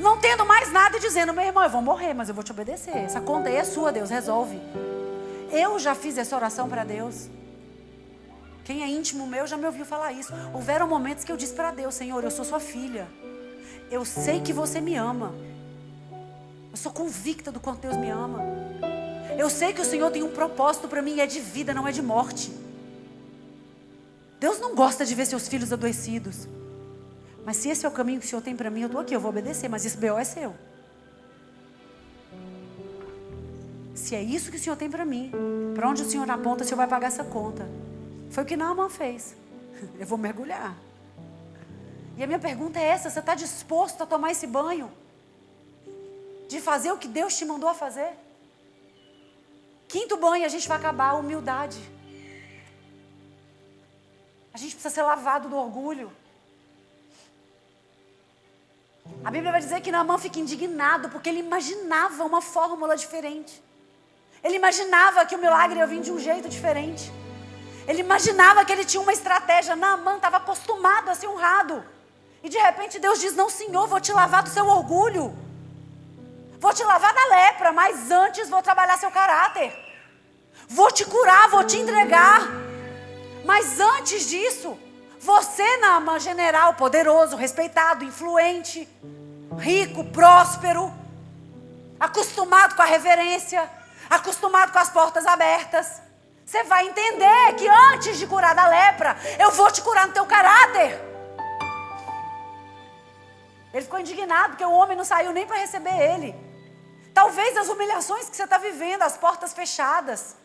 não tendo mais nada e dizendo: meu irmão, eu vou morrer, mas eu vou te obedecer. Essa conta aí é sua, Deus, resolve. Eu já fiz essa oração para Deus. Quem é íntimo meu já me ouviu falar isso. Houveram momentos que eu disse para Deus: Senhor, eu sou sua filha. Eu sei que você me ama. Eu sou convicta do quanto Deus me ama. Eu sei que o Senhor tem um propósito para mim, é de vida, não é de morte. Deus não gosta de ver seus filhos adoecidos. Mas se esse é o caminho que o Senhor tem para mim, eu estou aqui, eu vou obedecer, mas esse BO é seu. Se é isso que o Senhor tem para mim, para onde o Senhor aponta, o Senhor vai pagar essa conta. Foi o que Naamã fez. Eu vou mergulhar. E a minha pergunta é essa: você está disposto a tomar esse banho? De fazer o que Deus te mandou a fazer? Quinto banho, a gente vai acabar: a humildade. A gente precisa ser lavado do orgulho. A Bíblia vai dizer que Naamã fica indignado porque ele imaginava uma fórmula diferente. Ele imaginava que o milagre ia vir de um jeito diferente. Ele imaginava que ele tinha uma estratégia. Naamã estava acostumado a ser honrado. E de repente Deus diz: não, Senhor, vou te lavar do seu orgulho. Vou te lavar da lepra, mas antes vou trabalhar seu caráter. Vou te curar, vou te entregar. Mas antes disso, você, Naamã, general, poderoso, respeitado, influente, rico, próspero, acostumado com a reverência, acostumado com as portas abertas, você vai entender que antes de curar da lepra, eu vou te curar no teu caráter. Ele ficou indignado porque o homem não saiu nem para receber ele. Talvez as humilhações que você está vivendo, as portas fechadas.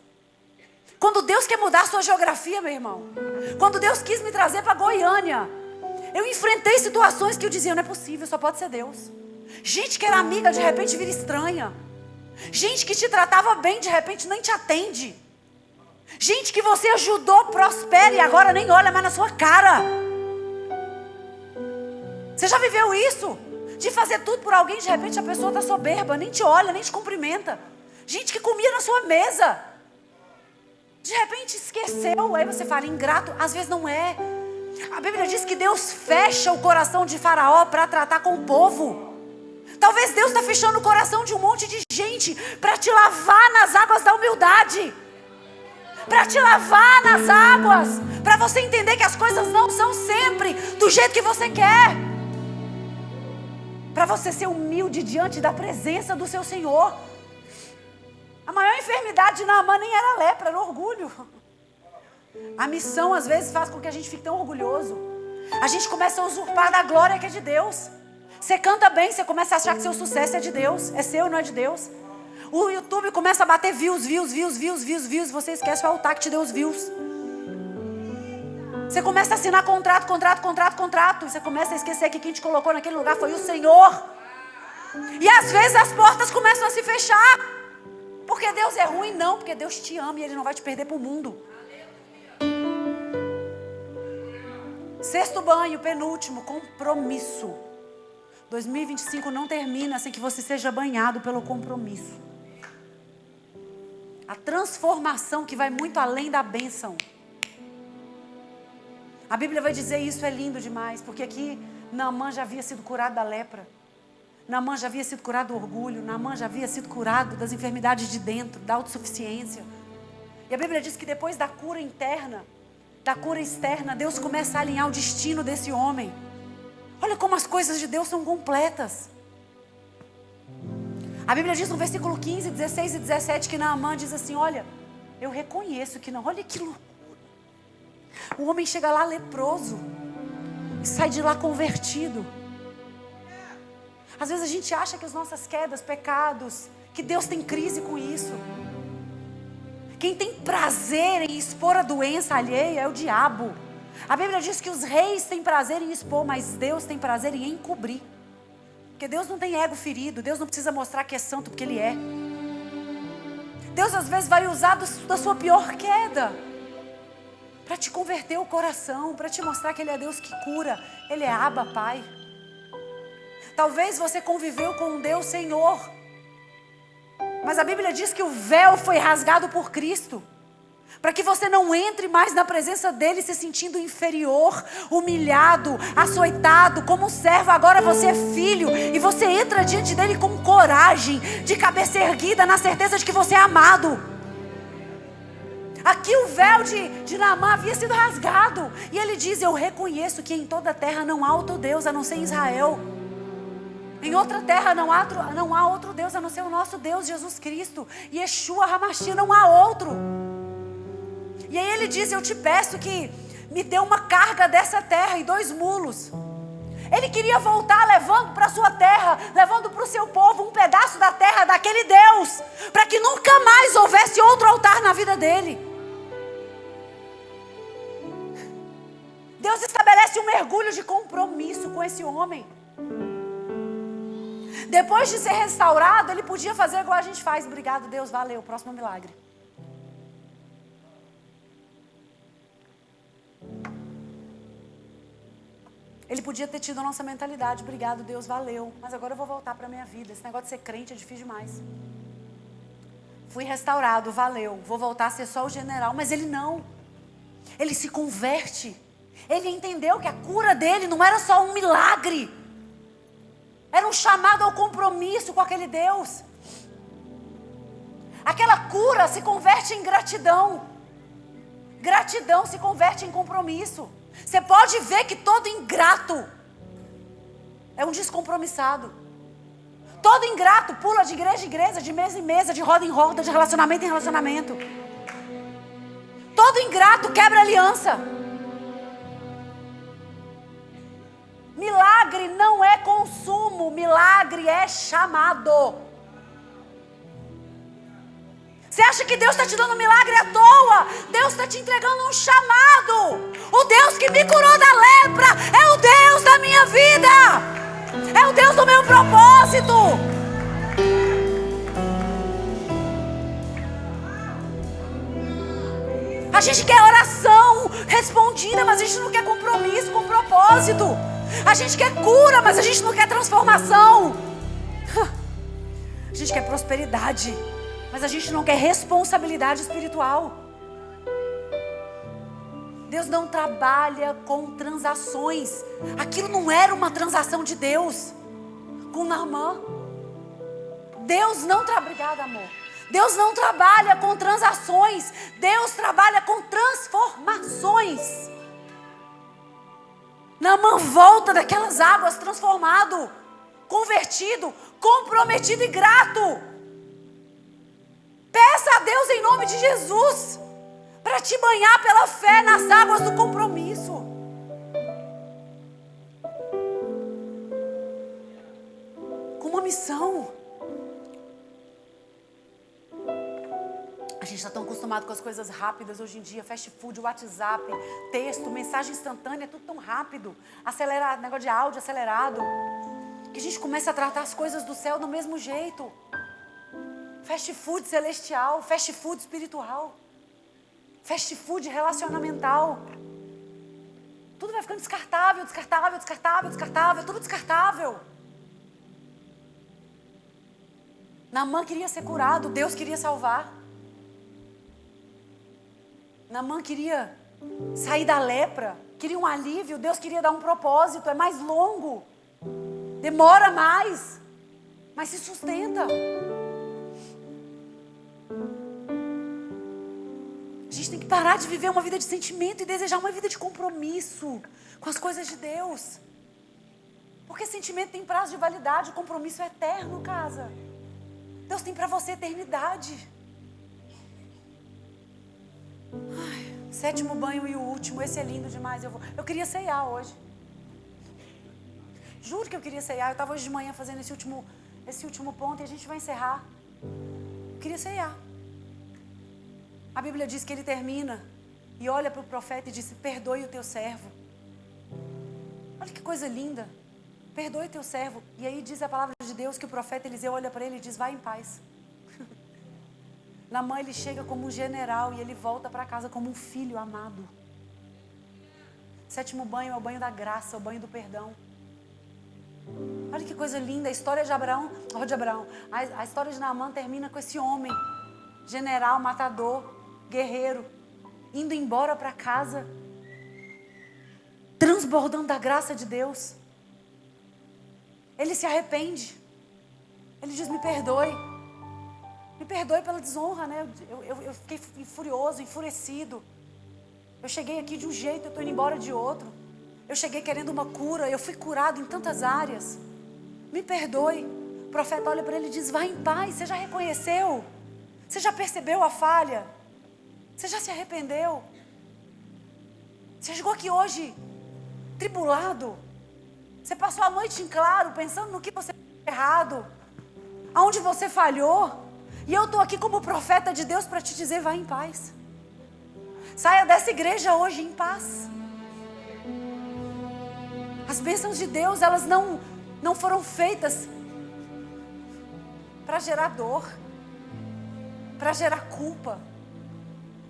Quando Deus quer mudar a sua geografia, meu irmão. Quando Deus quis me trazer para Goiânia, eu enfrentei situações que eu dizia: não é possível, só pode ser Deus. Gente que era amiga, de repente vira estranha. Gente que te tratava bem, de repente nem te atende. Gente que você ajudou, prospera e agora nem olha mais na sua cara. Você já viveu isso? De fazer tudo por alguém, de repente a pessoa está soberba, nem te olha, nem te cumprimenta. Gente que comia na sua mesa, de repente esqueceu. Aí você fala: ingrato. Às vezes não é. A Bíblia diz que Deus fecha o coração de Faraó para tratar com o povo. Talvez Deus está fechando o coração de um monte de gente para te lavar nas águas da humildade. Para te lavar nas águas, para você entender que as coisas não são sempre do jeito que você quer. Para você ser humilde diante da presença do seu Senhor. A maior enfermidade de Naamã nem era lepra, era orgulho. A missão às vezes faz com que a gente fique tão orgulhoso. A gente começa a usurpar da glória que é de Deus. Você canta bem, você começa a achar que seu sucesso é de Deus. É seu e não é de Deus. O YouTube começa a bater views. Você esquece o altar que te deu os views. Você começa a assinar contrato. E você começa a esquecer que quem te colocou naquele lugar foi o Senhor. E às vezes as portas começam a se fechar. Porque Deus é ruim? Não, porque Deus te ama e Ele não vai te perder para o mundo. Sexto banho, penúltimo, compromisso. 2025 não termina sem que você seja banhado pelo compromisso. A transformação que vai muito além da bênção. A Bíblia vai dizer isso, é lindo demais, porque aqui Naamã já havia sido curado da lepra. Naamã já havia sido curado do orgulho. Naamã já havia sido curado das enfermidades de dentro, da autossuficiência. E a Bíblia diz que depois da cura interna, da cura externa, Deus começa a alinhar o destino desse homem. Olha como as coisas de Deus são completas. A Bíblia diz no versículo 15, 16 e 17 que Naamã diz assim: olha, eu reconheço que não. Olha que loucura. O homem chega lá leproso e sai de lá convertido. Às vezes a gente acha que as nossas quedas, pecados, que Deus tem crise com isso. Quem tem prazer em expor a doença alheia é o diabo. A Bíblia diz que os reis têm prazer em expor, mas Deus tem prazer em encobrir. Porque Deus não tem ego ferido. Deus não precisa mostrar que é santo porque Ele é. Deus às vezes vai usar da sua pior queda para te converter o coração, para te mostrar que Ele é Deus que cura. Ele é Abba, Pai. Talvez você conviveu com um Deus Senhor, mas a Bíblia diz que o véu foi rasgado por Cristo, para que você não entre mais na presença dEle se sentindo inferior, humilhado, açoitado, como servo. Agora você é filho e você entra diante dEle com coragem, de cabeça erguida, na certeza de que você é amado. Aqui o véu de Naamã havia sido rasgado, e ele diz: eu reconheço que em toda a terra não há outro Deus a não ser Israel. Em outra terra não há outro Deus a não ser o nosso Deus Jesus Cristo. Yeshua HaMashiach, não há outro. E aí ele diz: eu te peço que me dê uma carga dessa terra e 2 mulos. Ele queria voltar levando para a sua terra, levando para o seu povo um pedaço da terra daquele Deus, para que nunca mais houvesse outro altar na vida dele. Deus estabelece um mergulho de compromisso com esse homem. Depois de ser restaurado, ele podia fazer igual a gente faz. Obrigado, Deus, valeu, próximo milagre. Ele podia ter tido a nossa mentalidade. Obrigado, Deus, valeu. Mas agora eu vou voltar para a minha vida. Esse negócio de ser crente é difícil demais. Fui restaurado, valeu. Vou voltar a ser só o general. Mas ele não. Ele se converte. Ele entendeu que a cura dele não era só um milagre. Era um chamado ao compromisso com aquele Deus. Aquela cura se converte em gratidão. Gratidão se converte em compromisso. Você pode ver que todo ingrato é um descompromissado. Todo ingrato pula de igreja em igreja, de mesa em mesa, de roda em roda, de relacionamento em relacionamento. Todo ingrato quebra aliança. Milagre não é consumo, milagre é chamado. Você acha que Deus está te dando um milagre à toa? Deus está te entregando um chamado. O Deus que me curou da lepra é o Deus da minha vida. É o Deus do meu propósito. A gente quer oração respondida, mas a gente não quer compromisso com propósito. A gente quer cura, mas a gente não quer transformação. A gente quer prosperidade, mas a gente não quer responsabilidade espiritual. Deus não trabalha com transações. Aquilo não era uma transação de Deus com Naamã. Deus não trabalha. Obrigada, amor. Deus não trabalha com transações. Deus trabalha com transformações. Naamã volta daquelas águas transformado, convertido, comprometido e grato. Peça a Deus em nome de Jesus para te banhar pela fé nas águas do compromisso. Com uma missão. A gente está tão acostumado com as coisas rápidas hoje em dia. Fast food, WhatsApp, texto, mensagem instantânea, tudo tão rápido. Acelerado, negócio de áudio acelerado. Que a gente começa a tratar as coisas do céu do mesmo jeito. Fast food celestial, fast food espiritual. Fast food relacionamental. Tudo vai ficando descartável, descartável, descartável, descartável. Tudo descartável. Naamã queria ser curado, Deus queria salvar. Naamã queria sair da lepra, queria um alívio, Deus queria dar um propósito, é mais longo, demora mais, mas se sustenta. A gente tem que parar de viver uma vida de sentimento e desejar uma vida de compromisso com as coisas de Deus. Porque sentimento tem prazo de validade, o compromisso é eterno, casa. Deus tem para você eternidade. Ai, 7º banho e o último, esse é lindo demais. Eu queria ceiar hoje. Juro que eu queria ceiar. Eu estava hoje de manhã fazendo esse último ponto e a gente vai encerrar. Eu queria ceiar. A Bíblia diz que ele termina e olha para o profeta e diz: perdoe o teu servo. Olha que coisa linda. Perdoe o teu servo. E aí diz a palavra de Deus que o profeta Eliseu olha para ele e diz: vai em paz. Naamã, ele chega como um general e ele volta para casa como um filho amado. 7º banho é o banho da graça, é o banho do perdão. Olha que coisa linda. A história de Abraão, a história de Naamã termina com esse homem, general, matador, guerreiro, indo embora para casa, transbordando da graça de Deus. Ele se arrepende. Ele diz: me perdoe. Me perdoe pela desonra, né? Eu fiquei furioso, enfurecido. Eu cheguei aqui de um jeito, eu estou indo embora de outro. Eu cheguei querendo uma cura, eu fui curado em tantas áreas. Me perdoe. O profeta olha para ele e diz: vai em paz. Você já reconheceu? Você já percebeu a falha? Você já se arrependeu? Você chegou aqui hoje tribulado? Você passou a noite em claro, pensando no que você fez errado, aonde você falhou. E eu estou aqui como profeta de Deus para te dizer, vai em paz. Saia dessa igreja hoje em paz. As bênçãos de Deus, elas não foram feitas para gerar dor, para gerar culpa,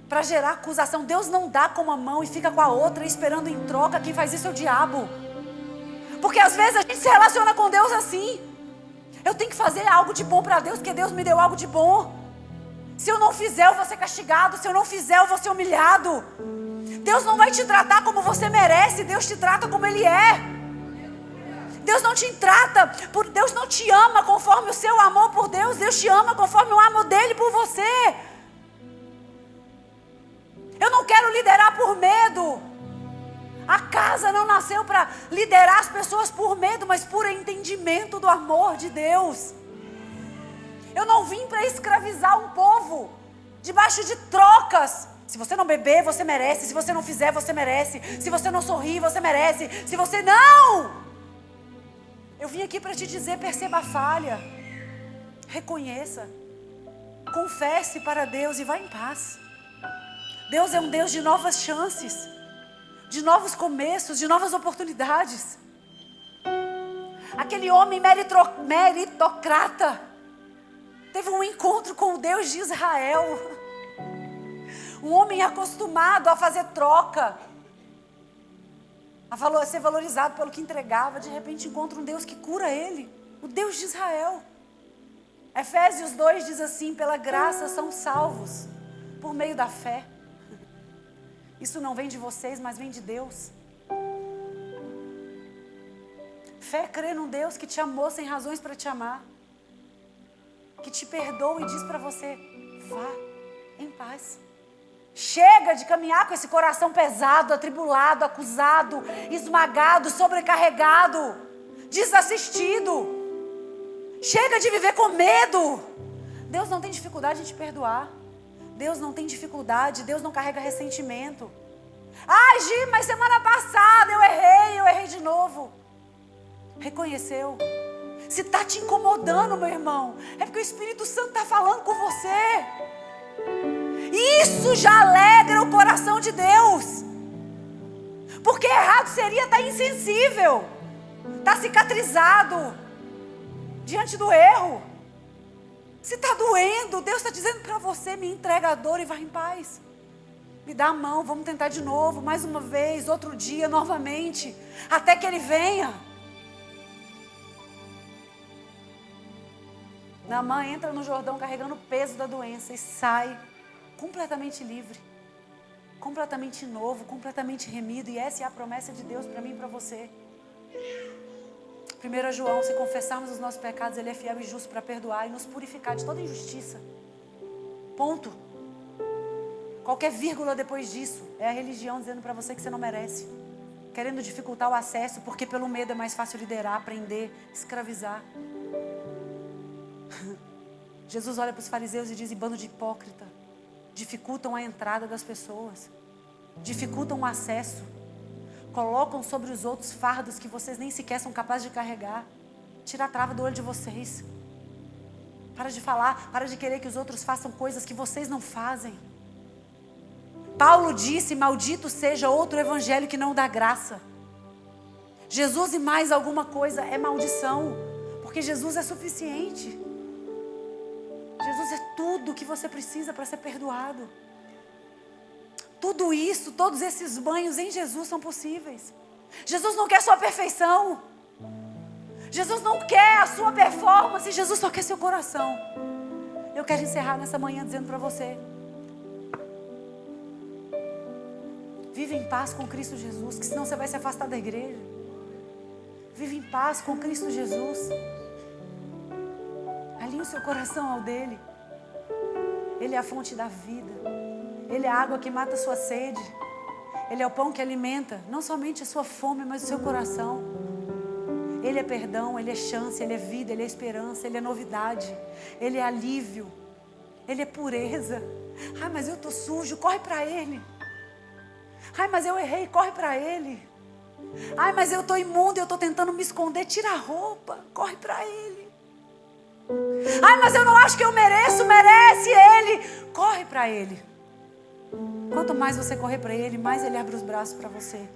para gerar acusação. Deus não dá com uma mão e fica com a outra esperando em troca. Quem faz isso é o diabo. Porque às vezes a gente se relaciona com Deus assim. Eu tenho que fazer algo de bom para Deus, porque Deus me deu algo de bom. Se eu não fizer, eu vou ser castigado. Se eu não fizer, eu vou ser humilhado. Deus não vai te tratar como você merece. Deus te trata como Ele é. Deus não te trata, Deus não te ama conforme o seu amor por Deus. Deus te ama conforme o amor dEle por você. Eu não quero liderar por medo. A casa não nasceu para liderar as pessoas por medo, mas por entendimento do amor de Deus. Eu não vim para escravizar um povo debaixo de trocas. Se você não beber, você merece. Se você não fizer, você merece. Se você não sorrir, você merece. Se você não... Eu vim aqui para te dizer, perceba a falha. Reconheça. Confesse para Deus e vá em paz. Deus é um Deus de novas chances, de novos começos, de novas oportunidades. Aquele homem meritocrata teve um encontro com o Deus de Israel. Um homem acostumado a fazer troca, a ser valorizado pelo que entregava, de repente encontra um Deus que cura ele, o Deus de Israel. Efésios 2 diz assim: pela graça são salvos, por meio da fé. Isso não vem de vocês, mas vem de Deus. Fé é crer num Deus que te amou sem razões para te amar, que te perdoa e diz para você, vá em paz. Chega de caminhar com esse coração pesado, atribulado, acusado, esmagado, sobrecarregado, desassistido. Chega de viver com medo. Deus não tem dificuldade em te perdoar. Deus não tem dificuldade, Deus não carrega ressentimento. Ai, Gi, mas semana passada eu errei de novo. Reconheceu. Se está te incomodando, meu irmão, é porque o Espírito Santo está falando com você. Isso já alegra o coração de Deus. Porque errado seria estar insensível, estar cicatrizado diante do erro. Se está doendo, Deus está dizendo para você, me entrega a dor e vai em paz. Me dá a mão, vamos tentar de novo, mais uma vez, outro dia, novamente, até que Ele venha. Naamã entra no Jordão carregando o peso da doença e sai completamente livre, completamente novo, completamente remido. E essa é a promessa de Deus para mim e para você. 1 João, se confessarmos os nossos pecados, Ele é fiel e justo para perdoar e nos purificar de toda injustiça. Ponto. Qualquer vírgula depois disso é a religião dizendo para você que você não merece, querendo dificultar o acesso, porque pelo medo é mais fácil liderar, prender, escravizar. Jesus olha para os fariseus e diz, bando de hipócrita, dificultam a entrada das pessoas, dificultam o acesso, colocam sobre os outros fardos que vocês nem sequer são capazes de carregar. Tira a trava do olho de vocês. Para de falar, para de querer que os outros façam coisas que vocês não fazem. Paulo disse, maldito seja outro evangelho que não dá graça. Jesus e mais alguma coisa é maldição, porque Jesus é suficiente. Jesus é tudo que você precisa para ser perdoado. Tudo isso, todos esses banhos em Jesus são possíveis. Jesus não quer sua perfeição. Jesus não quer a sua performance. Jesus só quer seu coração. Eu quero encerrar nessa manhã dizendo para você: vive em paz com Cristo Jesus, que senão você vai se afastar da igreja. Vive em paz com Cristo Jesus. Alinhe o seu coração ao dele. Ele é a fonte da vida. Ele é a água que mata a sua sede. Ele é o pão que alimenta não somente a sua fome, mas o seu coração. Ele é perdão, Ele é chance, Ele é vida, Ele é esperança, Ele é novidade, Ele é alívio, Ele é pureza. Ai, mas eu estou sujo, corre para Ele. Ai, mas eu errei, corre para Ele. Ai, mas eu estou imundo, eu estou tentando me esconder. Tira a roupa, corre para Ele. Ai, mas eu não acho que eu mereço, merece Ele. Corre para Ele. Quanto mais você correr para Ele, mais Ele abre os braços para você.